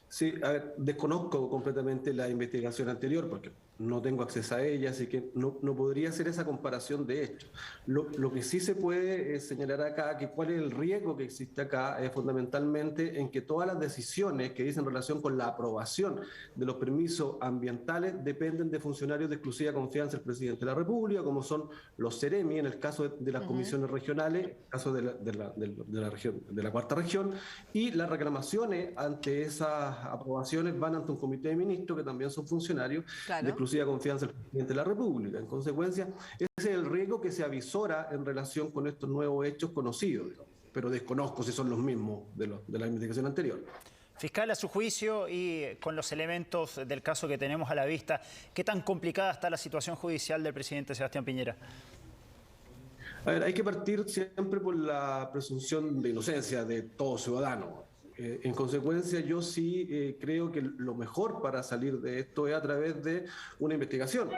Speaker 21: Sí, a ver, desconozco completamente la investigación anterior porque no tengo acceso a ella, así que no podría hacer esa comparación de hechos. Lo que sí se puede señalar acá, que cuál es el riesgo que existe acá, es fundamentalmente en que todas las decisiones que dicen relación con la aprobación de los permisos ambientales dependen de funcionarios de exclusiva confianza del presidente de la República, como son los CEREMI, en el caso de las comisiones regionales, en el caso de la cuarta región, y las reclamaciones ante esas aprobaciones van ante un comité de ministros que también son funcionarios de exclusiva confianza del presidente de la República. En consecuencia, ese es el riesgo que se avisora en relación con estos nuevos hechos conocidos, pero desconozco si son los mismos de la investigación anterior.
Speaker 2: Fiscal, a su juicio y con los elementos del caso que tenemos a la vista, ¿qué tan complicada está la situación judicial del presidente Sebastián Piñera?
Speaker 21: A ver, hay que partir siempre por la presunción de inocencia de todo ciudadano. En consecuencia, yo sí creo que lo mejor para salir de esto es a través de una investigación.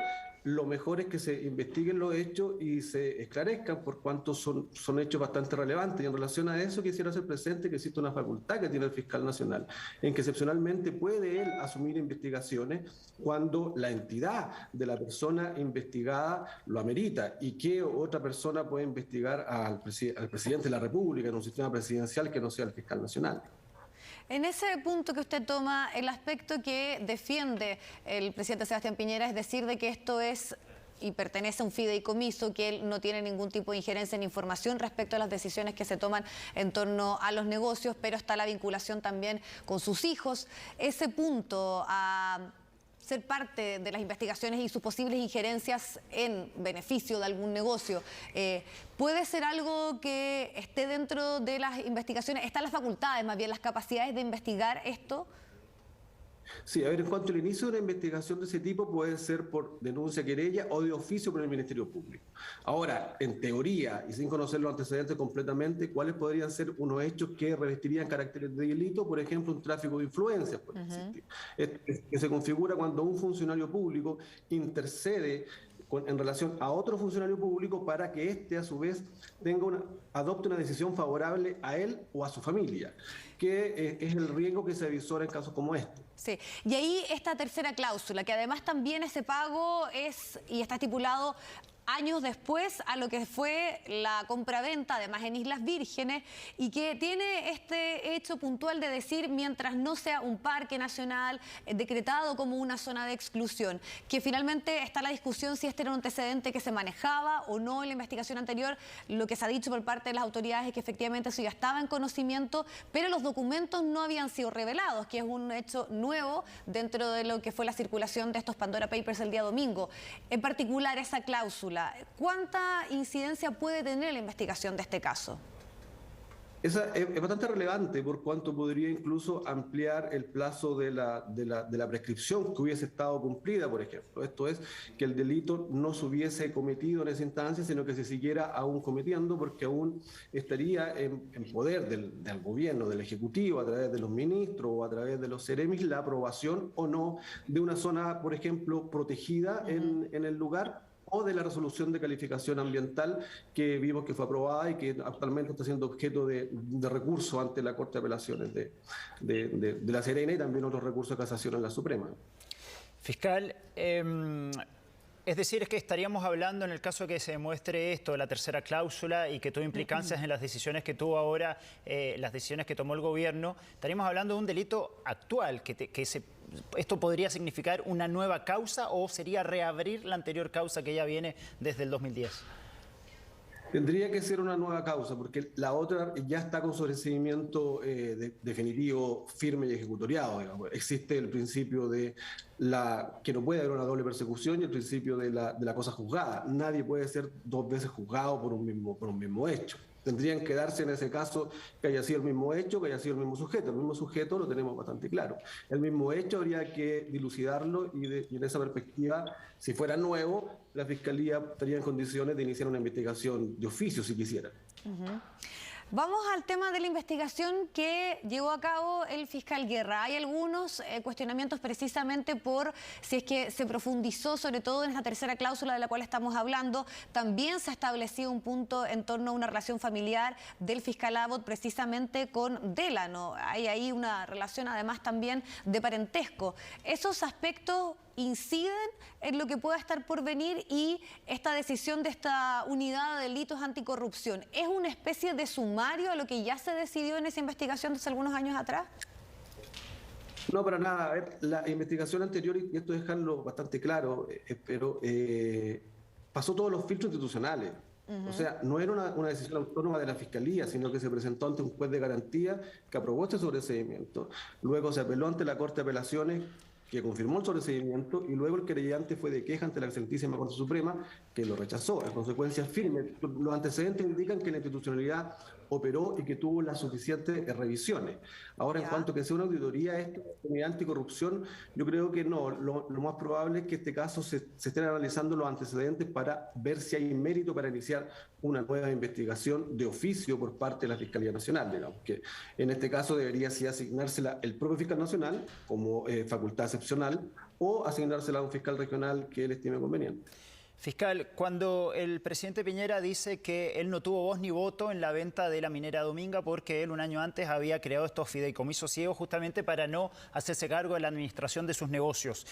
Speaker 21: Lo mejor es que se investiguen los hechos y se esclarezcan por cuanto son hechos bastante relevantes. Y en relación a eso quisiera hacer presente que existe una facultad que tiene el fiscal nacional en que excepcionalmente puede él asumir investigaciones cuando la entidad de la persona investigada lo amerita. ¿Y qué otra persona puede investigar al presidente de la República en un sistema presidencial que no sea el fiscal nacional?
Speaker 3: En ese punto que usted toma, el aspecto que defiende el presidente Sebastián Piñera es decir de que esto es y pertenece a un fideicomiso, que él no tiene ningún tipo de injerencia en información respecto a las decisiones que se toman en torno a los negocios, pero está la vinculación también con sus hijos. Ese punto a ser parte de las investigaciones y sus posibles injerencias en beneficio de algún negocio, ¿puede ser algo que esté dentro de las investigaciones? ¿Están las facultades, más bien las capacidades de investigar esto?
Speaker 21: Sí, a ver, en cuanto al inicio de una investigación de ese tipo puede ser por denuncia, querella o de oficio por el Ministerio Público. Ahora, en teoría, y sin conocer los antecedentes completamente, ¿cuáles podrían ser unos hechos que revestirían caracteres de delito? Por ejemplo, un tráfico de influencias, por existir. Que se configura cuando un funcionario público intercede en relación a otro funcionario público para que éste a su vez adopte una decisión favorable a él o a su familia, que es el riesgo que se avisora en casos como este.
Speaker 3: Sí, y ahí esta tercera cláusula, que además también ese pago es y está estipulado años después a lo que fue la compraventa, además en Islas Vírgenes, y que tiene este hecho puntual de decir mientras no sea un parque nacional decretado como una zona de exclusión, que finalmente está la discusión si este era un antecedente que se manejaba o no en la investigación anterior. Lo que se ha dicho por parte de las autoridades es que efectivamente eso ya estaba en conocimiento, pero los documentos no habían sido revelados, que es un hecho nuevo dentro de lo que fue la circulación de estos Pandora Papers el día domingo. En particular, esa cláusula, ¿cuánta incidencia puede tener la investigación de este caso?
Speaker 21: Esa es bastante relevante por cuanto podría incluso ampliar el plazo de la prescripción que hubiese estado cumplida, por ejemplo. Esto es, que el delito no se hubiese cometido en esa instancia, sino que se siguiera aún cometiendo, porque aún estaría en poder del gobierno, del Ejecutivo, a través de los ministros o a través de los seremis, la aprobación o no de una zona, por ejemplo, protegida en el lugar, o de la resolución de calificación ambiental que vimos que fue aprobada y que actualmente está siendo objeto de recurso ante la Corte de Apelaciones de La Serena y también otros recursos de casación en la Suprema.
Speaker 2: Fiscal, es decir, es que estaríamos hablando, en el caso de que se demuestre esto, la tercera cláusula, y que tuvo implicancias en las decisiones que tuvo ahora, las decisiones que tomó el gobierno, estaríamos hablando de un delito actual, ¿esto podría significar una nueva causa o sería reabrir la anterior causa que ya viene desde el 2010?
Speaker 21: Tendría que ser una nueva causa, porque la otra ya está con sobreseimiento definitivo, firme y ejecutoriado. Digamos. Existe el principio de que no puede haber una doble persecución y el principio de la cosa juzgada. Nadie puede ser dos veces juzgado por un mismo hecho. Tendrían que darse en ese caso que haya sido el mismo hecho, que haya sido el mismo sujeto. El mismo sujeto lo tenemos bastante claro. El mismo hecho habría que dilucidarlo y en esa perspectiva, si fuera nuevo, la Fiscalía estaría en condiciones de iniciar una investigación de oficio, si quisiera.
Speaker 3: Vamos al tema de la investigación que llevó a cabo el fiscal Guerra. Hay algunos cuestionamientos precisamente por si es que se profundizó sobre todo en esta tercera cláusula de la cual estamos hablando. También se ha establecido un punto en torno a una relación familiar del fiscal Abbott precisamente con Delano. Hay ahí una relación además también de parentesco. Esos aspectos inciden en lo que pueda estar por venir y esta decisión de esta unidad de delitos anticorrupción. ¿Es una especie de sumario a lo que ya se decidió en esa investigación de hace algunos años atrás?
Speaker 21: No, para nada. A ver, la investigación anterior, y esto dejarlo bastante claro, pero pasó todos los filtros institucionales. O sea, no era una decisión autónoma de la Fiscalía, sino que se presentó ante un juez de garantía que aprobó este sobreseimiento. Luego se apeló ante la Corte de Apelaciones, que confirmó el sobreseimiento, y luego el querellante fue de queja ante la Excelentísima Corte Suprema, que lo rechazó. En consecuencia firme, los antecedentes indican que la institucionalidad operó y que tuvo las suficientes revisiones. Ahora, en cuanto a que sea una auditoría de anticorrupción, yo creo que no. Lo más probable es que este caso se estén analizando los antecedentes para ver si hay mérito para iniciar una nueva investigación de oficio por parte de la Fiscalía Nacional, digamos, que en este caso debería sí asignársela el propio fiscal nacional como facultad excepcional o asignársela a un fiscal regional que él estime conveniente.
Speaker 2: Fiscal, cuando el presidente Piñera dice que él no tuvo voz ni voto en la venta de la minera Dominga porque él un año antes había creado estos fideicomisos ciegos justamente para no hacerse cargo de la administración de sus negocios,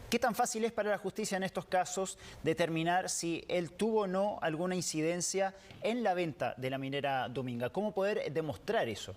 Speaker 2: ¿qué tan fácil es para la justicia en estos casos determinar si él tuvo o no alguna incidencia en la venta de la minera Dominga? ¿Cómo poder demostrar eso?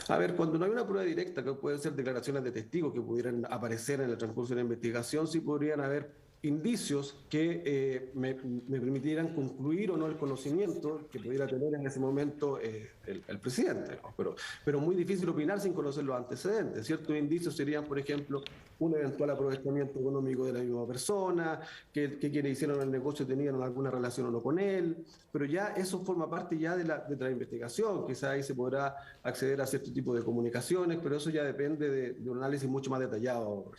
Speaker 21: A ver, cuando no hay una prueba directa, que pueden ser declaraciones de testigos que pudieran aparecer en el transcurso de la investigación, sí podrían haber indicios que me permitieran concluir o no el conocimiento que pudiera tener en ese momento el presidente, ¿no? Pero muy difícil opinar sin conocer los antecedentes. Ciertos indicios serían, por ejemplo, un eventual aprovechamiento económico de la misma persona, que quienes hicieron el negocio tenían alguna relación o no con él, pero ya eso forma parte ya de la investigación. Quizá ahí se podrá acceder a cierto tipo de comunicaciones, pero eso ya depende de un análisis mucho más detallado.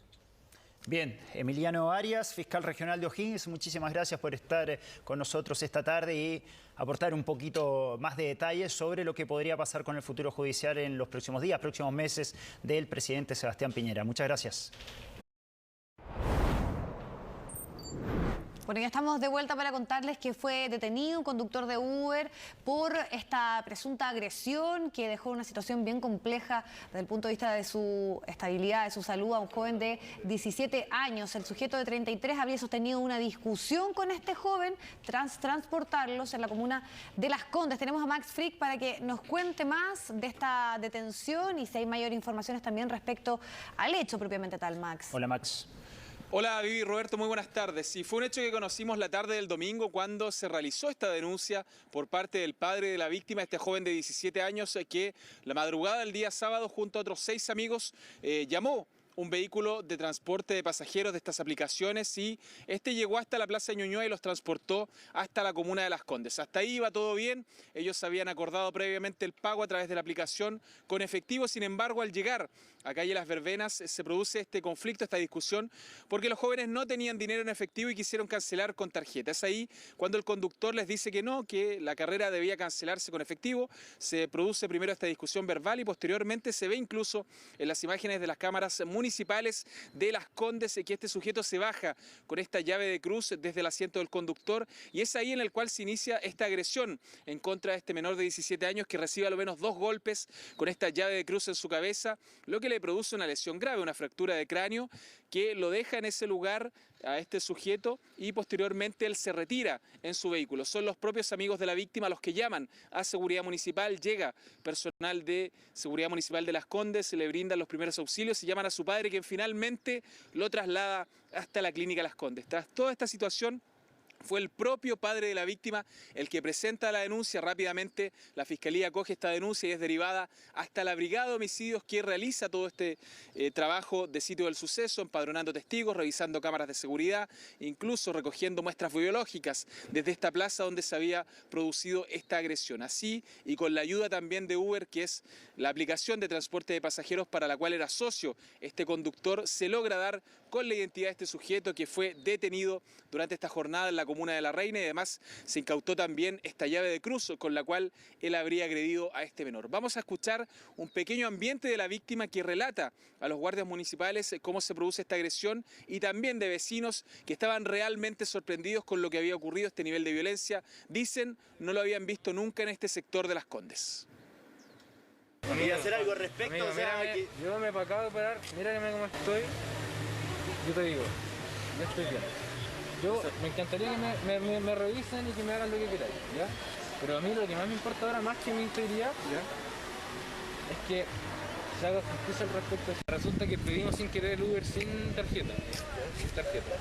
Speaker 2: Bien, Emiliano Arias, fiscal regional de O'Higgins, muchísimas gracias por estar con nosotros esta tarde y aportar un poquito más de detalles sobre lo que podría pasar con el futuro judicial en los próximos días, próximos meses del presidente Sebastián Piñera. Muchas gracias.
Speaker 3: Bueno, ya estamos de vuelta para contarles que fue detenido un conductor de Uber por esta presunta agresión que dejó una situación bien compleja desde el punto de vista de su estabilidad, de su salud, a un joven de 17 años. El sujeto de 33 habría sostenido una discusión con este joven tras transportarlos en la comuna de Las Condes. Tenemos a Max Frick para que nos cuente más de esta detención y si hay mayor informaciones también respecto al hecho propiamente tal, Max.
Speaker 2: Hola, Max.
Speaker 1: Hola Vivi y Roberto, muy buenas tardes. Sí, fue un hecho que conocimos la tarde del domingo cuando se realizó esta denuncia por parte del padre de la víctima, este joven de 17 años que la madrugada del día sábado junto a otros 6 amigos llamó un vehículo de transporte de pasajeros de estas aplicaciones y este llegó hasta la Plaza Ñuñoa y los transportó hasta la comuna de Las Condes. Hasta ahí iba todo bien, ellos habían acordado previamente el pago a través de la aplicación con efectivo, sin embargo al llegar a calle Las Verbenas se produce este conflicto, esta discusión, porque los jóvenes no tenían dinero en efectivo y quisieron cancelar con tarjeta. Es ahí cuando el conductor les dice que no, que la carrera debía cancelarse con efectivo. Se produce primero esta discusión verbal y posteriormente se ve incluso en las imágenes de las cámaras municipales de Las Condes que este sujeto se baja con esta llave de cruz desde el asiento del conductor y es ahí en el cual se inicia esta agresión en contra de este menor de 17 años que recibe a lo menos 2 golpes con esta llave de cruz en su cabeza, lo que le produce una lesión grave, una fractura de cráneo que lo deja en ese lugar a este sujeto y posteriormente él se retira en su vehículo. Son los propios amigos de la víctima los que llaman a Seguridad Municipal, llega personal de Seguridad Municipal de Las Condes, se le brindan los primeros auxilios y llaman a su padre quien finalmente lo traslada hasta la clínica Las Condes. Tras toda esta situación, fue el propio padre de la víctima el que presenta la denuncia. Rápidamente la Fiscalía acoge esta denuncia y es derivada hasta la Brigada de Homicidios que realiza todo este trabajo de sitio del suceso, empadronando testigos, revisando cámaras de seguridad, incluso recogiendo muestras biológicas desde esta plaza donde se había producido esta agresión. Así, y con la ayuda también de Uber, que es la aplicación de transporte de pasajeros para la cual era socio este conductor, se logra dar con la identidad de este sujeto que fue detenido durante esta jornada en la comuna de La Reina y además se incautó también esta llave de cruz con la cual él habría agredido a este menor. Vamos a escuchar un pequeño ambiente de la víctima que relata a los guardias municipales cómo se produce esta agresión y también de vecinos que estaban realmente sorprendidos con lo que había ocurrido, este nivel de violencia. Dicen, no lo habían visto nunca en este sector de Las Condes.
Speaker 22: Amigo, hacer algo al respecto, amigo, o sea, mírame, que... Yo me acabo de parar, mírame cómo estoy. Yo te digo, yo estoy bien. Me encantaría que me revisen y que me hagan lo que queráis, ¿ya? Pero a mí lo que más me importa ahora, más que mi integridad, ¿ya? Es que se haga justicia al respecto. Resulta que pedimos sin querer el Uber sin tarjeta, sin tarjeta.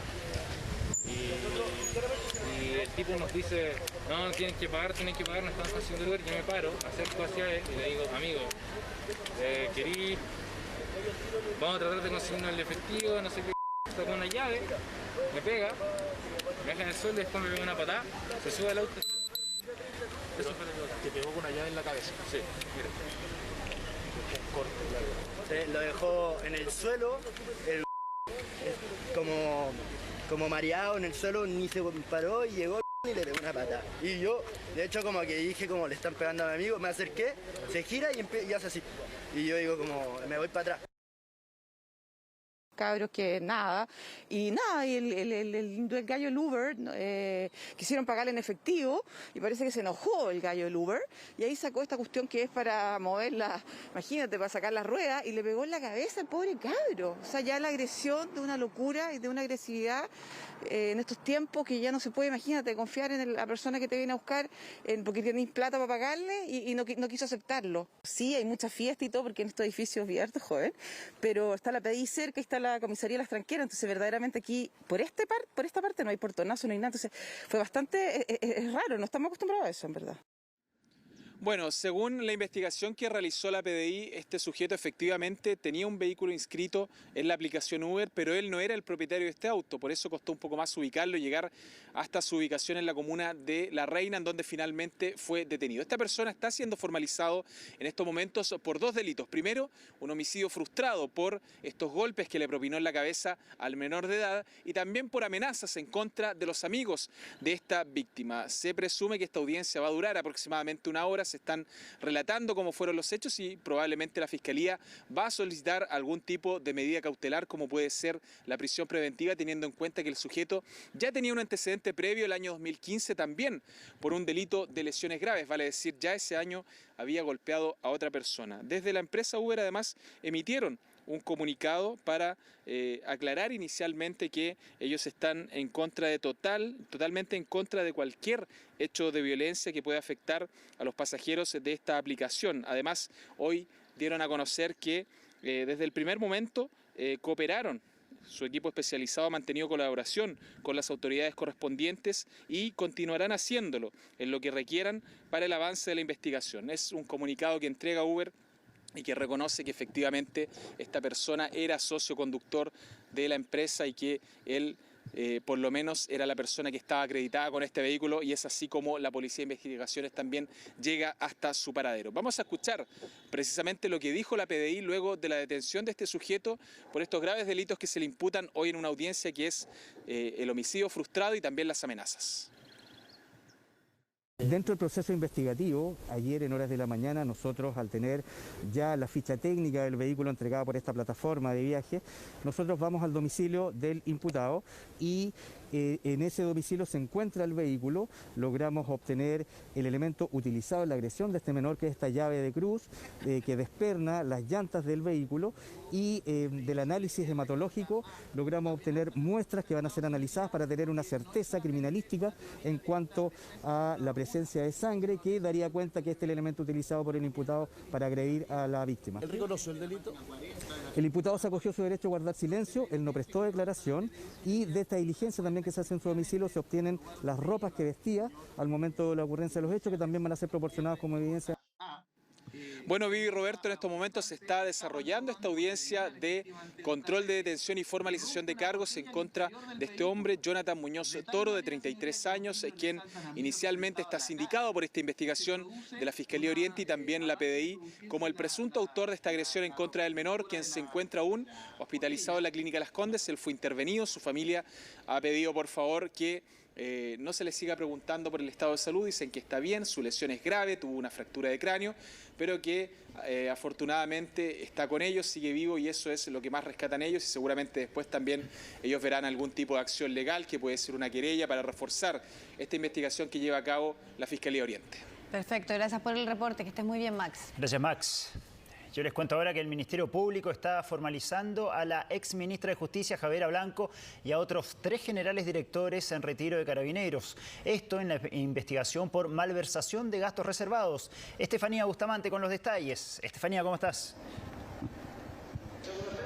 Speaker 22: Y el tipo nos dice, no, tienes que pagar, no estamos haciendo el Uber. Yo me paro, acerco hacia él y le digo, amigo, querí, vamos a tratar de conseguirnos el efectivo, no sé qué. Saca una llave, me pega, me deja en el suelo y después me pega una patada, se sube al auto. Eso fue lo que te pegó con una llave en la cabeza. Sí, mira. Un corte, lo dejó en el suelo, como mareado en el suelo, ni se paró y llegó y le pegó una patada. Y yo, de hecho, como que dije, como le están pegando a mi amigo, me acerqué, se gira y hace así. Y yo digo, como, me voy para atrás.
Speaker 23: Cabros que y el gallo del Uber quisieron pagarle en efectivo y parece que se enojó el gallo del Uber y ahí sacó esta cuestión que es para moverla, imagínate, para sacar las ruedas y le pegó en la cabeza al pobre cabro. O sea, ya la agresión de una locura y de una agresividad en estos tiempos que ya no se puede, imagínate, confiar en la persona que te viene a buscar porque tenéis plata para pagarle y no quiso aceptarlo. Sí, hay mucha fiesta y todo porque en estos edificios es harto joven, pero está la PDI cerca y está la comisaría de las Tranqueras, entonces verdaderamente aquí, por esta parte no hay portonazo, no hay nada, entonces fue bastante, es raro, no estamos acostumbrados a eso, en verdad.
Speaker 1: Bueno, según la investigación que realizó la PDI, este sujeto efectivamente tenía un vehículo inscrito en la aplicación Uber, pero él no era el propietario de este auto, por eso costó un poco más ubicarlo y llegar hasta su ubicación en la comuna de La Reina, en donde finalmente fue detenido. Esta persona está siendo formalizado en estos momentos por 2 delitos. Primero, un homicidio frustrado por estos golpes que le propinó en la cabeza al menor de edad y también por amenazas en contra de los amigos de esta víctima. Se presume que esta audiencia va a durar aproximadamente 1 hora, se están relatando cómo fueron los hechos y probablemente la Fiscalía va a solicitar algún tipo de medida cautelar, como puede ser la prisión preventiva, teniendo en cuenta que el sujeto ya tenía un antecedente previo el año 2015 también por un delito de lesiones graves, vale decir, ya ese año había golpeado a otra persona. Desde la empresa Uber además emitieron un comunicado para aclarar inicialmente que ellos están en contra de totalmente en contra de cualquier hecho de violencia que pueda afectar a los pasajeros de esta aplicación. Además, hoy dieron a conocer que desde el primer momento cooperaron. Su equipo especializado ha mantenido colaboración con las autoridades correspondientes y continuarán haciéndolo en lo que requieran para el avance de la investigación. Es un comunicado que entrega Uber y que reconoce que efectivamente esta persona era socio conductor de la empresa y que él por lo menos era la persona que estaba acreditada con este vehículo, y es así como la Policía de Investigaciones también llega hasta su paradero. Vamos a escuchar precisamente lo que dijo la PDI luego de la detención de este sujeto por estos graves delitos que se le imputan hoy en una audiencia, que es el homicidio frustrado y también las amenazas.
Speaker 4: Dentro del proceso investigativo, ayer en horas de la mañana, nosotros al tener ya la ficha técnica del vehículo entregada por esta plataforma de viaje, nosotros vamos al domicilio del imputado y en ese domicilio se encuentra el vehículo. Logramos obtener el elemento utilizado en la agresión de este menor, que es esta llave de cruz que desperna las llantas del vehículo, y del análisis hematológico logramos obtener muestras que van a ser analizadas para tener una certeza criminalística en cuanto a la presencia de sangre, que daría cuenta que este es el elemento utilizado por el imputado para agredir a la víctima.
Speaker 15: ¿Él reconoció el delito?
Speaker 4: El imputado se acogió a su derecho a guardar silencio, él no prestó declaración, y de esta diligencia también que se hace en su domicilio se obtienen las ropas que vestía al momento de la ocurrencia de los hechos, que también van a ser proporcionadas como evidencia.
Speaker 1: Bueno, Vivi, Roberto, en estos momentos se está desarrollando esta audiencia de control de detención y formalización de cargos en contra de este hombre, Jonathan Muñoz Toro, de 33 años, quien inicialmente está sindicado por esta investigación de la Fiscalía Oriente y también la PDI como el presunto autor de esta agresión en contra del menor, quien se encuentra aún hospitalizado en la Clínica Las Condes. Él fue intervenido, su familia ha pedido por favor que no se le siga preguntando por el estado de salud. Dicen que está bien, su lesión es grave, tuvo una fractura de cráneo, pero que afortunadamente está con ellos, sigue vivo, y eso es lo que más rescatan ellos, y seguramente después también ellos verán algún tipo de acción legal, que puede ser una querella, para reforzar esta investigación que lleva a cabo la Fiscalía Oriente.
Speaker 3: Perfecto, gracias por el reporte, que estés muy bien, Max.
Speaker 2: Gracias, Max. Yo les cuento ahora que el Ministerio Público está formalizando a la ex ministra de Justicia, Javiera Blanco, y a otros 3 generales directores en retiro de Carabineros. Esto en la investigación por malversación de gastos reservados. Estefanía Bustamante con los detalles. Estefanía, ¿cómo estás?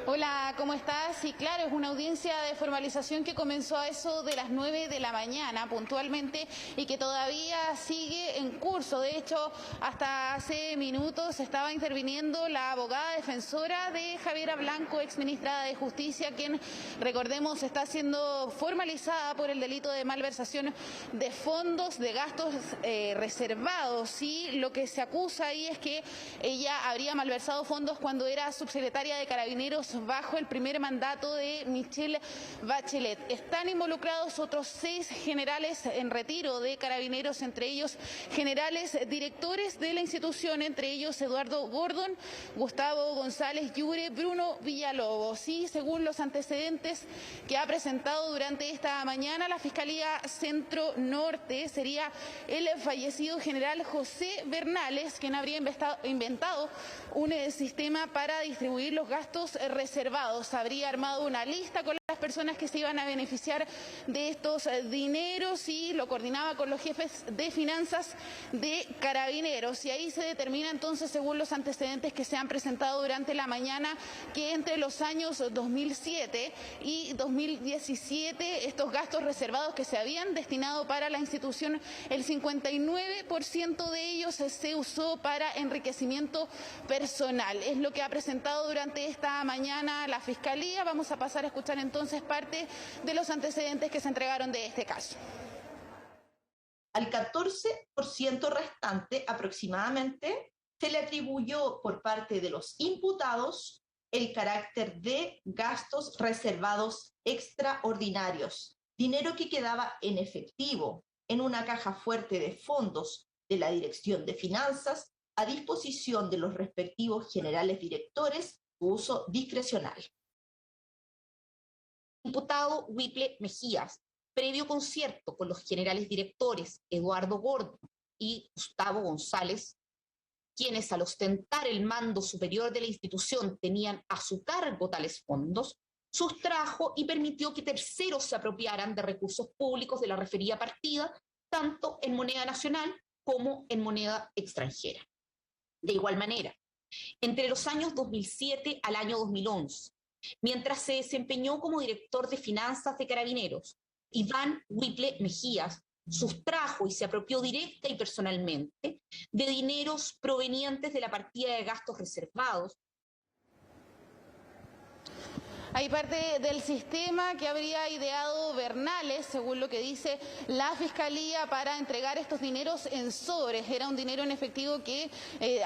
Speaker 5: Hola, ¿cómo estás? Sí, claro, es una audiencia de formalización que comenzó a eso de las 9 de la mañana puntualmente y que todavía sigue en curso. De hecho, hasta hace minutos estaba interviniendo la abogada defensora de Javiera Blanco, exministra de Justicia, quien, recordemos, está siendo formalizada por el delito de malversación de fondos, de gastos reservados. Y lo que se acusa ahí es que ella habría malversado fondos cuando era subsecretaria de Carabineros bajo el primer mandato de Michelle Bachelet. Están involucrados otros 6 generales en retiro de Carabineros, entre ellos generales directores de la institución, entre ellos Eduardo Gordon, Gustavo González Llure, Bruno Villalobos. Y según los antecedentes que ha presentado durante esta mañana la Fiscalía Centro Norte, sería el fallecido general José Bernales quien habría inventado un sistema para distribuir los gastos reservados. Habría armado una lista con las personas que se iban a beneficiar de estos dineros y lo coordinaba con los jefes de finanzas de Carabineros. Y ahí se determina entonces, según los antecedentes que se han presentado durante la mañana, que entre los años 2007 y 2017 estos gastos reservados que se habían destinado para la institución, el 59% de ellos se usó para enriquecimiento personal. Es lo que ha presentado durante esta mañana la Fiscalía. Vamos a pasar a escuchar entonces parte de los antecedentes que se entregaron de este caso.
Speaker 6: Al 14% restante aproximadamente se le atribuyó por parte de los imputados el carácter de gastos reservados extraordinarios, dinero que quedaba en efectivo en una caja fuerte de fondos de la Dirección de Finanzas a disposición de los respectivos generales directores, su uso discrecional. Imputado Whipple Mejías, previo concierto con los generales directores Eduardo Gordon y Gustavo González, quienes al ostentar el mando superior de la institución tenían a su cargo tales fondos, sustrajo y permitió que terceros se apropiaran de recursos públicos de la referida partida, tanto en moneda nacional como en moneda extranjera. De igual manera, entre los años 2007 al año 2011, mientras se desempeñó como director de finanzas de Carabineros, Iván Whipple Mejías sustrajo y se apropió directa y personalmente de dineros provenientes de la partida de gastos reservados.
Speaker 5: Hay parte del sistema que habría ideado Bernales, según lo que dice la Fiscalía, para entregar estos dineros en sobres. Era un dinero en efectivo que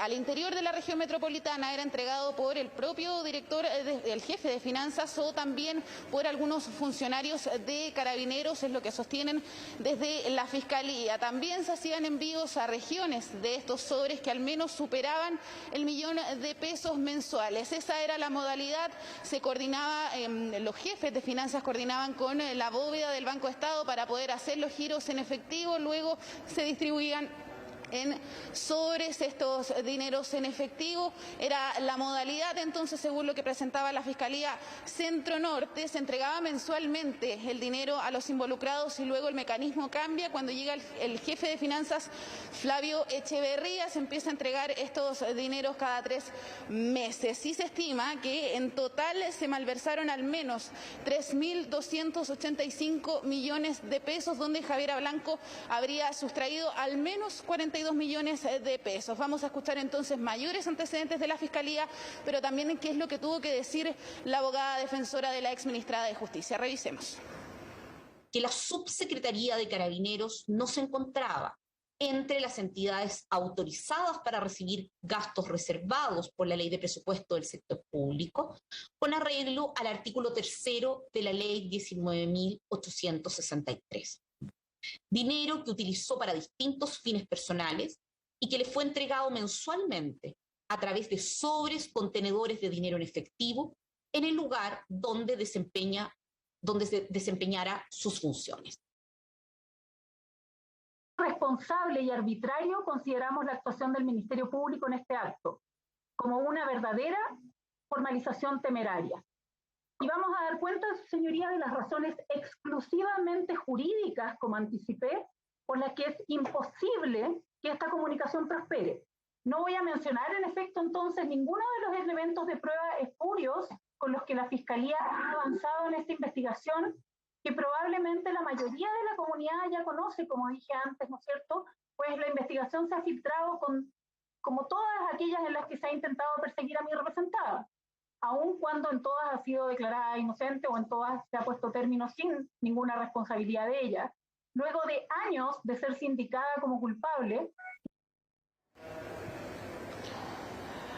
Speaker 5: al interior de la región metropolitana era entregado por el propio director, el jefe de finanzas, o también por algunos funcionarios de Carabineros, es lo que sostienen desde la Fiscalía. También se hacían envíos a regiones de estos sobres que al menos superaban el $1.000.000 mensuales. Esa era la modalidad, se coordinaba. Los jefes de finanzas coordinaban con la bóveda del Banco Estado para poder hacer los giros en efectivo, luego se distribuían en sobres estos dineros en efectivo. Era la modalidad, entonces, según lo que presentaba la Fiscalía Centro Norte, se entregaba mensualmente el dinero a los involucrados y luego el mecanismo cambia. Cuando llega el jefe de finanzas, Flavio Echeverría, se empieza a entregar estos dineros cada 3 meses. Y se estima que en total se malversaron al menos 3.285 millones de pesos, donde Javiera Blanco habría sustraído al menos 42 millones de pesos. Vamos a escuchar entonces mayores antecedentes de la Fiscalía, pero también qué es lo que tuvo que decir la abogada defensora de la exministra de Justicia. Revisemos.
Speaker 6: Que la subsecretaría de Carabineros no se encontraba entre las entidades autorizadas para recibir gastos reservados por la Ley de Presupuesto del Sector Público, con arreglo al artículo 3º de la Ley 19.863. Dinero que utilizó para distintos fines personales y que le fue entregado mensualmente a través de sobres contenedores de dinero en efectivo en el lugar donde se desempeñara sus funciones.
Speaker 8: Responsable y arbitrario consideramos la actuación del Ministerio Público en este acto como una verdadera formalización temeraria. Y vamos a dar cuenta, señorías, de las razones exclusivamente jurídicas, como anticipé, por las que es imposible que esta comunicación prospere. No voy a mencionar, en efecto, entonces, ninguno de los elementos de prueba espurios con los que la Fiscalía ha avanzado en esta investigación, que probablemente la mayoría de la comunidad ya conoce, como dije antes, ¿no es cierto? Pues la investigación se ha filtrado como todas aquellas en las que se ha intentado perseguir a mi representada, aun cuando en todas ha sido declarada inocente o en todas se ha puesto término sin ninguna responsabilidad de ella, luego de años de ser sindicada como culpable.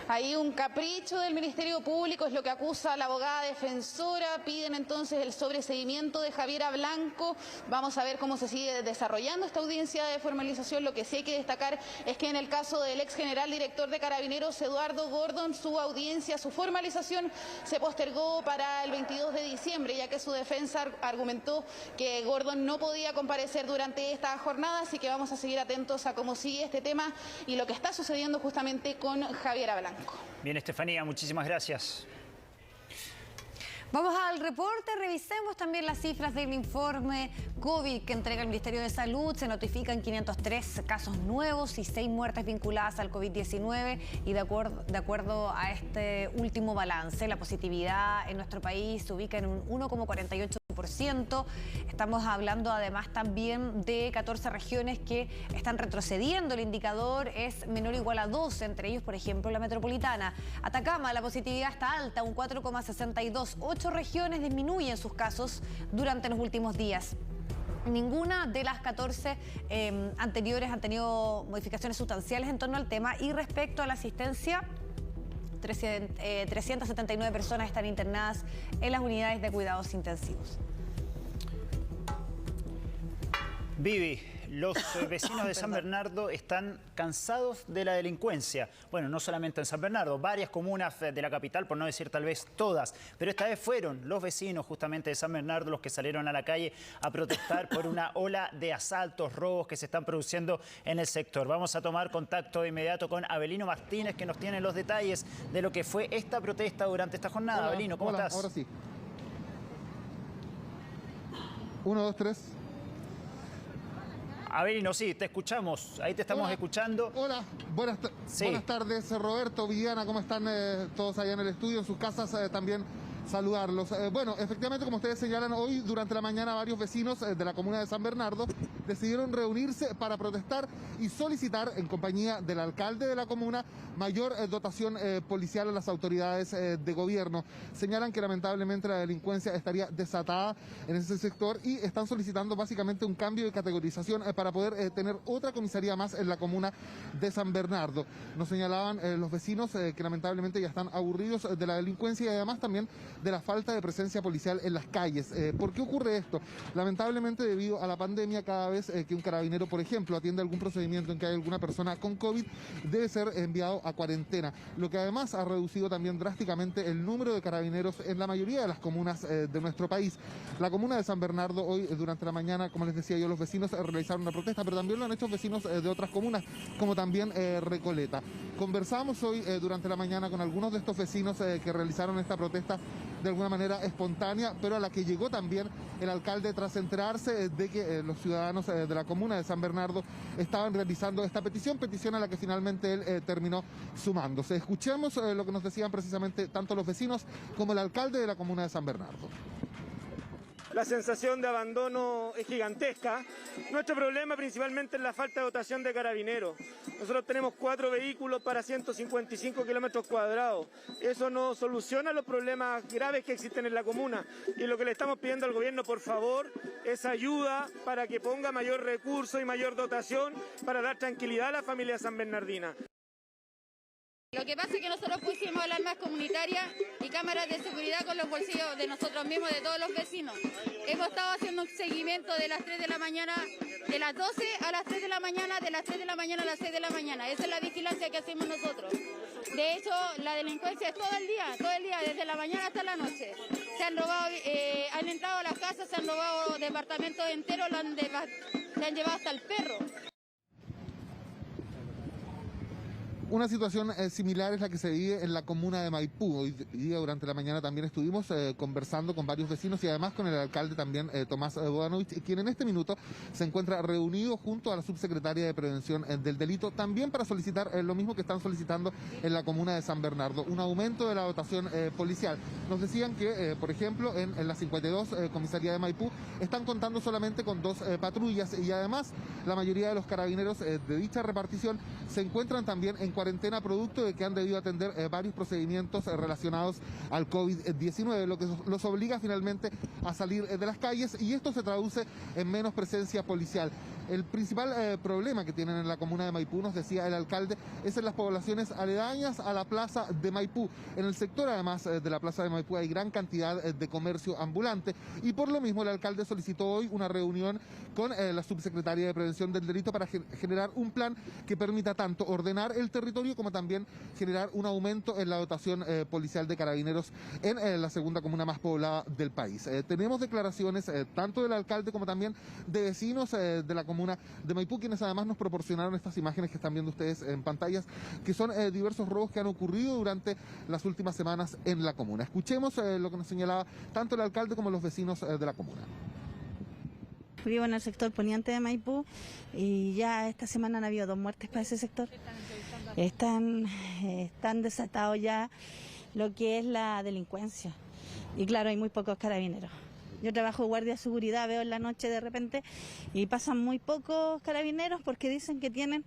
Speaker 5: Hay un capricho del Ministerio Público, es lo que acusa la abogada defensora. Piden entonces el sobreseguimiento de Javiera Blanco. Vamos a ver cómo se sigue desarrollando esta audiencia de formalización. Lo que sí hay que destacar es que en el caso del ex general director de Carabineros, Eduardo Gordon, su audiencia, su formalización se postergó para el 22 de diciembre, ya que su defensa argumentó que Gordon no podía comparecer durante esta jornada. Así que vamos a seguir atentos a cómo sigue este tema y lo que está sucediendo justamente con Javiera Blanco.
Speaker 2: Bien, Estefanía, muchísimas gracias.
Speaker 3: Vamos al reporte, revisemos también las cifras del informe COVID que entrega el Ministerio de Salud. Se notifican 503 casos nuevos y 6 muertes vinculadas al COVID-19 y de acuerdo a este último balance, la positividad en nuestro país se ubica en un 1,48%. Estamos hablando además también de 14 regiones que están retrocediendo. El indicador es menor o igual a 2, entre ellos, por ejemplo, la metropolitana. Atacama, la positividad está alta, un 4,62. 8 regiones disminuyen sus casos durante los últimos días. Ninguna de las 14 anteriores han tenido modificaciones sustanciales en torno al tema. Y respecto a la asistencia, 379 personas están internadas en las unidades de cuidados intensivos.
Speaker 2: Vivi, Los vecinos de San Bernardo están cansados de la delincuencia. Bueno, no solamente en San Bernardo, varias comunas de la capital, por no decir tal vez todas. Pero esta vez fueron los vecinos justamente de San Bernardo los que salieron a la calle a protestar por una ola de asaltos, robos que se están produciendo en el sector. Vamos a tomar contacto de inmediato con Abelino Martínez, que nos tiene los detalles de lo que fue esta protesta durante esta jornada.
Speaker 9: Hola,
Speaker 2: Abelino, ¿cómo estás?
Speaker 9: Ahora sí. 1, 2, 3.
Speaker 2: Abelino, sí, te escuchamos. Ahí te estamos escuchando.
Speaker 9: Hola, buenas tardes, Roberto, Viviana, ¿cómo están todos allá en el estudio? En sus casas también saludarlos. Bueno, efectivamente, como ustedes señalan, hoy durante la mañana varios vecinos de la comuna de San Bernardo decidieron reunirse para protestar y solicitar, en compañía del alcalde de la comuna, mayor dotación policial a las autoridades de gobierno. Señalan que lamentablemente la delincuencia estaría desatada en ese sector y están solicitando básicamente un cambio de categorización para poder tener otra comisaría más en la comuna de San Bernardo. Nos señalaban los vecinos que lamentablemente ya están aburridos de la delincuencia y además también de la falta de presencia policial en las calles. ¿Por qué ocurre esto? Lamentablemente, debido a la pandemia, cada vez que un carabinero, por ejemplo, atiende algún procedimiento en que hay alguna persona con COVID, debe ser enviado a cuarentena, lo que además ha reducido también drásticamente el número de carabineros en la mayoría de las comunas de nuestro país. La comuna de San Bernardo hoy, durante la mañana, como les decía yo, los vecinos realizaron una protesta, pero también lo han hecho vecinos de otras comunas, como también Recoleta. Conversamos hoy durante la mañana con algunos de estos vecinos que realizaron esta protesta de alguna manera espontánea, pero a la que llegó también el alcalde tras enterarse de que los ciudadanos de la comuna de San Bernardo estaban realizando esta petición a la que finalmente él terminó sumándose. Escuchemos lo que nos decían precisamente tanto los vecinos como el alcalde de la comuna de San Bernardo.
Speaker 10: La sensación de abandono es gigantesca. Nuestro problema principalmente es la falta de dotación de carabineros. Nosotros tenemos 4 vehículos para 155 kilómetros cuadrados. Eso no soluciona los problemas graves que existen en la comuna. Y lo que le estamos pidiendo al gobierno, por favor, es ayuda para que ponga mayor recurso y mayor dotación para dar tranquilidad a la familia sanbernardina.
Speaker 12: Lo que pasa es que nosotros pusimos alarmas comunitarias y cámaras de seguridad con los bolsillos de nosotros mismos, de todos los vecinos. Hemos estado haciendo un seguimiento de las 3 de la mañana, de las 12 a las 3 de la mañana, de las 3 de la mañana a las 6 de la mañana. Esa es la vigilancia que hacemos nosotros. De hecho, la delincuencia es todo el día, desde la mañana hasta la noche. Se han robado, han entrado a las casas, se han robado departamentos enteros, se han llevado hasta el perro.
Speaker 9: Una situación similar es la que se vive en la comuna de Maipú. Hoy día durante la mañana también estuvimos conversando con varios vecinos y además con el alcalde también, Tomás Bodanovich, quien en este minuto se encuentra reunido junto a la subsecretaria de Prevención del Delito, también para solicitar lo mismo que están solicitando en la comuna de San Bernardo, un aumento de la dotación policial. Nos decían que, por ejemplo, en la 52 comisaría de Maipú están contando solamente con 2 patrullas y además la mayoría de los carabineros de dicha repartición se encuentran también en cuarentena producto de que han debido atender varios procedimientos relacionados al COVID-19, lo que los obliga finalmente a salir de las calles y esto se traduce en menos presencia policial. El principal problema que tienen en la comuna de Maipú, nos decía el alcalde, es en las poblaciones aledañas a la plaza de Maipú. En el sector, además de la plaza de Maipú, hay gran cantidad de comercio ambulante y por lo mismo el alcalde solicitó hoy una reunión con la subsecretaria de Prevención del Delito para generar un plan que permita tanto ordenar el territorio como también generar un aumento en la dotación policial de carabineros en la segunda comuna más poblada del país. Tenemos declaraciones tanto del alcalde como también de vecinos de la comuna de Maipú, quienes además nos proporcionaron estas imágenes que están viendo ustedes en pantallas, que son diversos robos que han ocurrido durante las últimas semanas en la comuna. Escuchemos lo que nos señalaba tanto el alcalde como los vecinos de la comuna.
Speaker 24: Vivo en el sector poniente de Maipú y ya esta semana han habido 2 muertes para ese sector. Están desatados ya lo que es la delincuencia y claro, hay muy pocos carabineros. Yo trabajo guardia de seguridad, veo en la noche de repente y pasan muy pocos carabineros porque dicen que tienen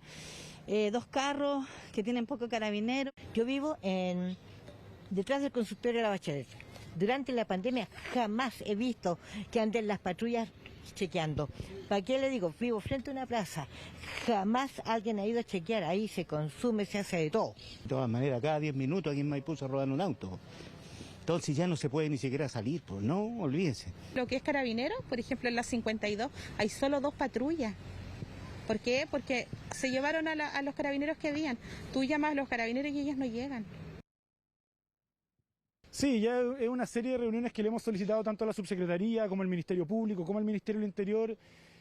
Speaker 24: 2 carros, que tienen poco carabinero.
Speaker 25: Yo vivo detrás del consultorio de la Bachelet. Durante la pandemia jamás he visto que anden las patrullas chequeando. ¿Para qué le digo? Vivo frente a una plaza. Jamás alguien ha ido a chequear. Ahí se consume, se hace de todo.
Speaker 26: De todas maneras, cada 10 minutos aquí en Maipú se roban un auto. Entonces ya no se puede ni siquiera salir, pues no, olvídense.
Speaker 27: Lo que es carabineros, por ejemplo en la 52, hay solo 2 patrullas.
Speaker 23: ¿Por qué? Porque se llevaron a los carabineros que habían. Tú llamas a los carabineros y ellos no llegan.
Speaker 7: Sí, ya es una serie de reuniones que le hemos solicitado tanto a la Subsecretaría como al Ministerio Público, como al Ministerio del Interior,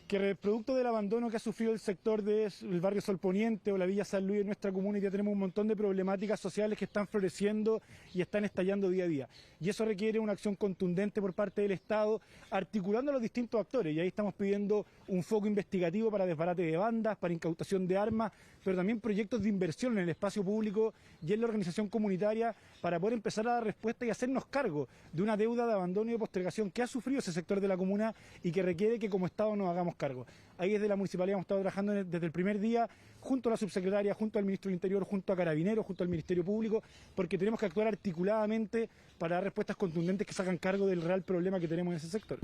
Speaker 7: que producto del abandono que ha sufrido el sector del barrio Sol Poniente o la Villa San Luis en nuestra comuna, ya tenemos un montón de problemáticas sociales que están floreciendo y están estallando día a día. Y eso requiere una acción contundente por parte del Estado, articulando a los distintos actores. Y ahí estamos pidiendo un foco investigativo para desbarate de bandas, para incautación de armas, pero también proyectos de inversión en el espacio público y en la organización comunitaria para poder empezar a dar respuesta y hacernos cargo de una deuda de abandono y de postergación que ha sufrido ese sector de la comuna y que requiere que como Estado nos hagamos cargo. Ahí desde la Municipalidad hemos estado trabajando desde el primer día, junto a la Subsecretaria, junto al Ministro del Interior, junto a Carabineros, junto al Ministerio Público, porque tenemos que actuar articuladamente para dar respuestas contundentes que se hagan cargo del real problema que tenemos en ese sector.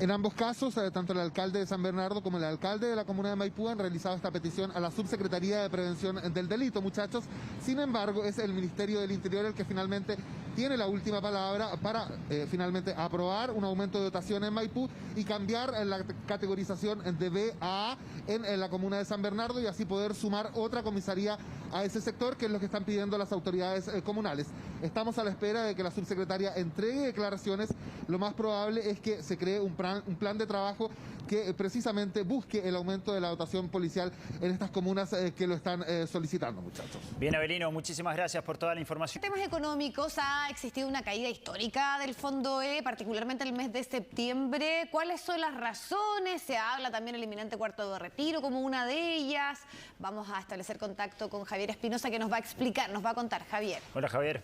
Speaker 9: En ambos casos, tanto el alcalde de San Bernardo como el alcalde de la comuna de Maipú han realizado esta petición a la Subsecretaría de Prevención del Delito, muchachos. Sin embargo, es el Ministerio del Interior el que finalmente tiene la última palabra para finalmente aprobar un aumento de dotación en Maipú y cambiar la categorización de B a A en la comuna de San Bernardo y así poder sumar otra comisaría a ese sector, que es lo que están pidiendo las autoridades comunales. Estamos a la espera de que la subsecretaria entregue declaraciones. Lo más probable es que se cree un plan de trabajo que precisamente busque el aumento de la dotación policial en estas comunas que lo están solicitando, muchachos.
Speaker 2: Bien, Avelino, muchísimas gracias por toda la información.
Speaker 3: En temas económicos ha existido una caída histórica del Fondo E, particularmente el mes de septiembre. ¿Cuáles son las razones? Se habla también del inminente cuarto de retiro como una de ellas. Vamos a establecer contacto con Javier Espinosa, que nos va a explicar, nos va a contar. Javier.
Speaker 2: Hola, Javier.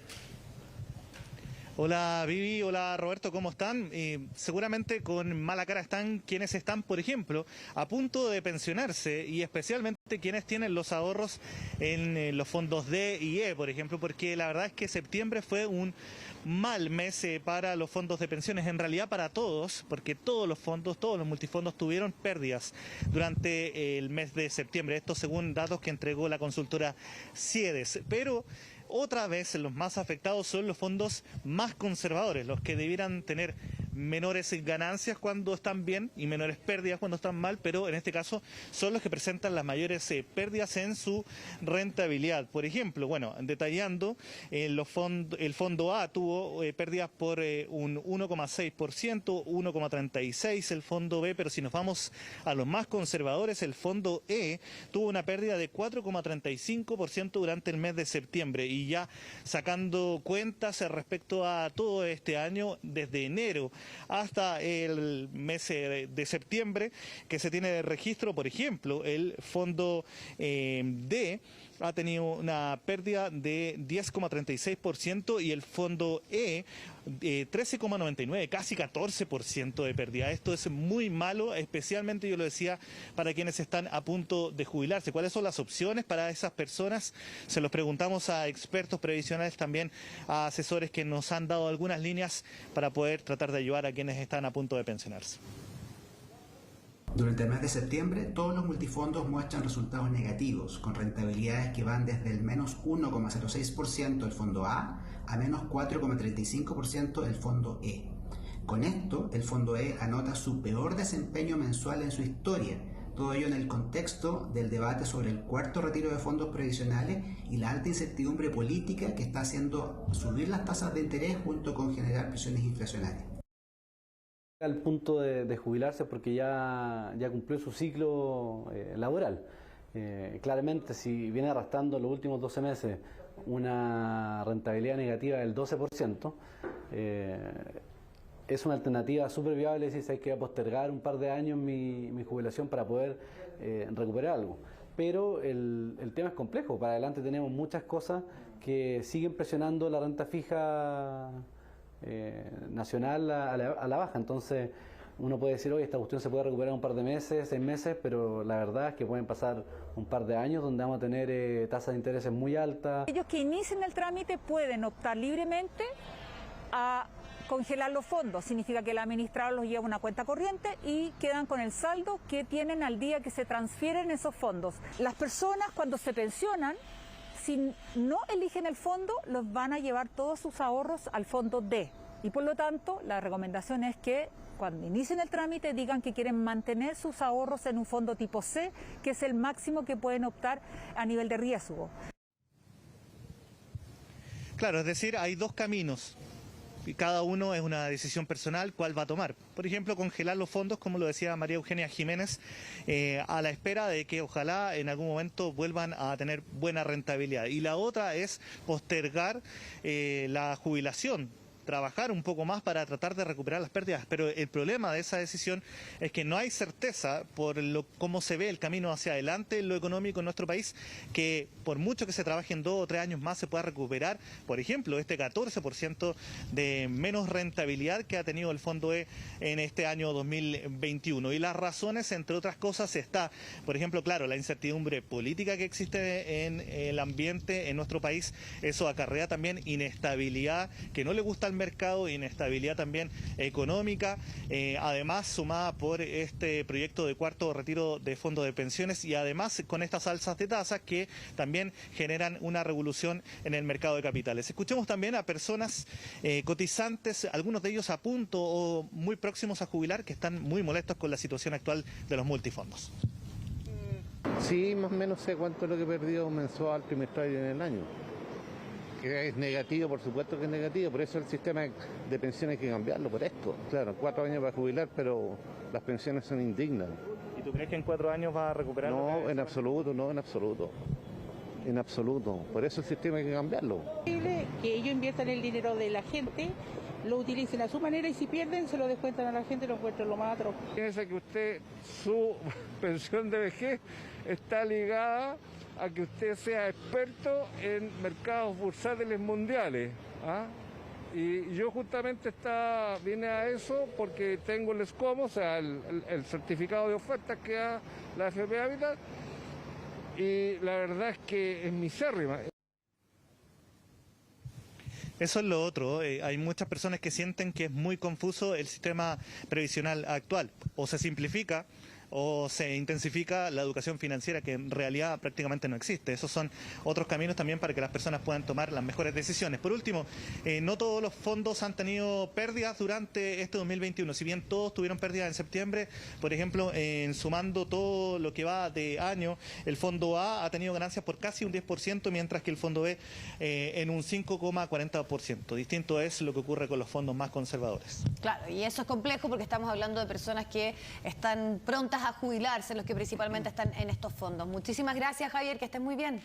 Speaker 11: Hola Vivi, hola Roberto, ¿cómo están? Seguramente con mala cara están quienes están, por ejemplo, a punto de pensionarse y especialmente quienes tienen los ahorros en los fondos D y E, por ejemplo, porque la verdad es que septiembre fue un mal mes para los fondos de pensiones, en realidad para todos, porque todos los fondos, todos los multifondos tuvieron pérdidas durante el mes de septiembre, esto según datos que entregó la consultora CIEDES, pero otra vez los más afectados son los fondos más conservadores, los que debieran tener menores ganancias cuando están bien y menores pérdidas cuando están mal, pero en este caso son los que presentan las mayores pérdidas en su rentabilidad. Por ejemplo, bueno, detallando, el fondo A tuvo pérdidas por un 1,6%, 1,36% el fondo B, pero si nos vamos a los más conservadores, el fondo E tuvo una pérdida de 4,35% durante el mes de septiembre. Y ya sacando cuentas respecto a todo este año, desde enero hasta el mes de septiembre, que se tiene de registro, por ejemplo, el fondo D ha tenido una pérdida de 10,36% y el fondo E 13,99%, casi 14% de pérdida. Esto es muy malo, especialmente, yo lo decía, para quienes están a punto de jubilarse. ¿Cuáles son las opciones para esas personas? Se los preguntamos a expertos previsionales, también a asesores que nos han dado algunas líneas para poder tratar de ayudar a quienes están a punto de pensionarse.
Speaker 13: Durante el mes de septiembre, todos los multifondos muestran resultados negativos, con rentabilidades que van desde el menos 1,06% el fondo A a menos 4,35% el fondo E. Con esto, el fondo E anota su peor desempeño mensual en su historia, todo ello en el contexto del debate sobre el cuarto retiro de fondos previsionales y la alta incertidumbre política que está haciendo subir las tasas de interés junto con generar presiones inflacionarias.
Speaker 14: Al punto de jubilarse porque ya cumplió su ciclo laboral. Claramente, si viene arrastrando los últimos 12 meses una rentabilidad negativa del 12%, es una alternativa súper viable si hay que postergar un par de años mi jubilación para poder recuperar algo. Pero el tema es complejo. Para adelante tenemos muchas cosas que siguen presionando la renta fija nacional a la baja. Entonces uno puede decir, oye, esta cuestión se puede recuperar un par de meses, 6 meses, pero la verdad es que pueden pasar un par de años donde vamos a tener tasas de intereses muy altas.
Speaker 16: Ellos que inicien el trámite pueden optar libremente a congelar los fondos. Significa que el administrador los lleva a una cuenta corriente y quedan con el saldo que tienen al día que se transfieren esos fondos. Las personas cuando se pensionan, si no eligen el fondo, los van a llevar todos sus ahorros al fondo D. Y por lo tanto, la recomendación es que cuando inicien el trámite digan que quieren mantener sus ahorros en un fondo tipo C, que es el máximo que pueden optar a nivel de riesgo.
Speaker 11: Claro, es decir, hay dos caminos. Y cada uno es una decisión personal cuál va a tomar. Por ejemplo, congelar los fondos, como lo decía María Eugenia Jiménez, a la espera de que ojalá en algún momento vuelvan a tener buena rentabilidad. Y la otra es postergar la jubilación, trabajar un poco más para tratar de recuperar las pérdidas, pero el problema de esa decisión es que no hay certeza por cómo se ve el camino hacia adelante en lo económico en nuestro país, que por mucho que se trabaje en 2 o 3 años más se pueda recuperar, por ejemplo, este 14% de menos rentabilidad que ha tenido el Fondo E en este año 2021. Y las razones, entre otras cosas, está, por ejemplo, claro, la incertidumbre política que existe en el ambiente en nuestro país. Eso acarrea también inestabilidad que no le gusta al mercado, inestabilidad también económica, además sumada por este proyecto de cuarto retiro de fondos de pensiones y además con estas alzas de tasas que también generan una revolución en el mercado de capitales. Escuchemos también a personas cotizantes, algunos de ellos a punto o muy próximos a jubilar, que están muy molestos con la situación actual de los multifondos.
Speaker 17: Sí, más o menos sé cuánto es lo que he perdido mensual, trimestral en el año. Que es negativo, por supuesto que es negativo, por eso el sistema de pensiones hay que cambiarlo, por esto. Claro, 4 años para jubilar, pero las pensiones son indignas.
Speaker 11: ¿Y tú crees que en 4 años va a recuperar?
Speaker 17: No, en absoluto, no, en absoluto. En absoluto. Por eso el sistema hay que cambiarlo.
Speaker 18: Que ellos inviertan el dinero de la gente, lo utilicen a su manera y si pierden se lo descuentan a la gente y lo encuentran lo más atroz.
Speaker 19: Piensa que usted, su pensión de vejez está ligada a que usted sea experto en mercados bursátiles mundiales. ¿Ah? Y yo justamente vine a eso porque tengo el SCOM, o sea, el certificado de ofertas que da la AFP Habitat, y la verdad es que es misérrima.
Speaker 11: Eso es lo otro, hay muchas personas que sienten que es muy confuso el sistema previsional actual, o se simplifica o se intensifica la educación financiera, que en realidad prácticamente no existe. Esos son otros caminos también para que las personas puedan tomar las mejores decisiones. Por último, no todos los fondos han tenido pérdidas durante este 2021, si bien todos tuvieron pérdidas en septiembre. Por ejemplo, sumando todo lo que va de año, el Fondo A ha tenido ganancias por casi un 10%, mientras que el Fondo B en un 5,40%. Distinto es lo que ocurre con los fondos más conservadores.
Speaker 3: Claro, y eso es complejo porque estamos hablando de personas que están prontas a jubilarse, los que principalmente están en estos fondos. Muchísimas gracias, Javier, que estés muy bien.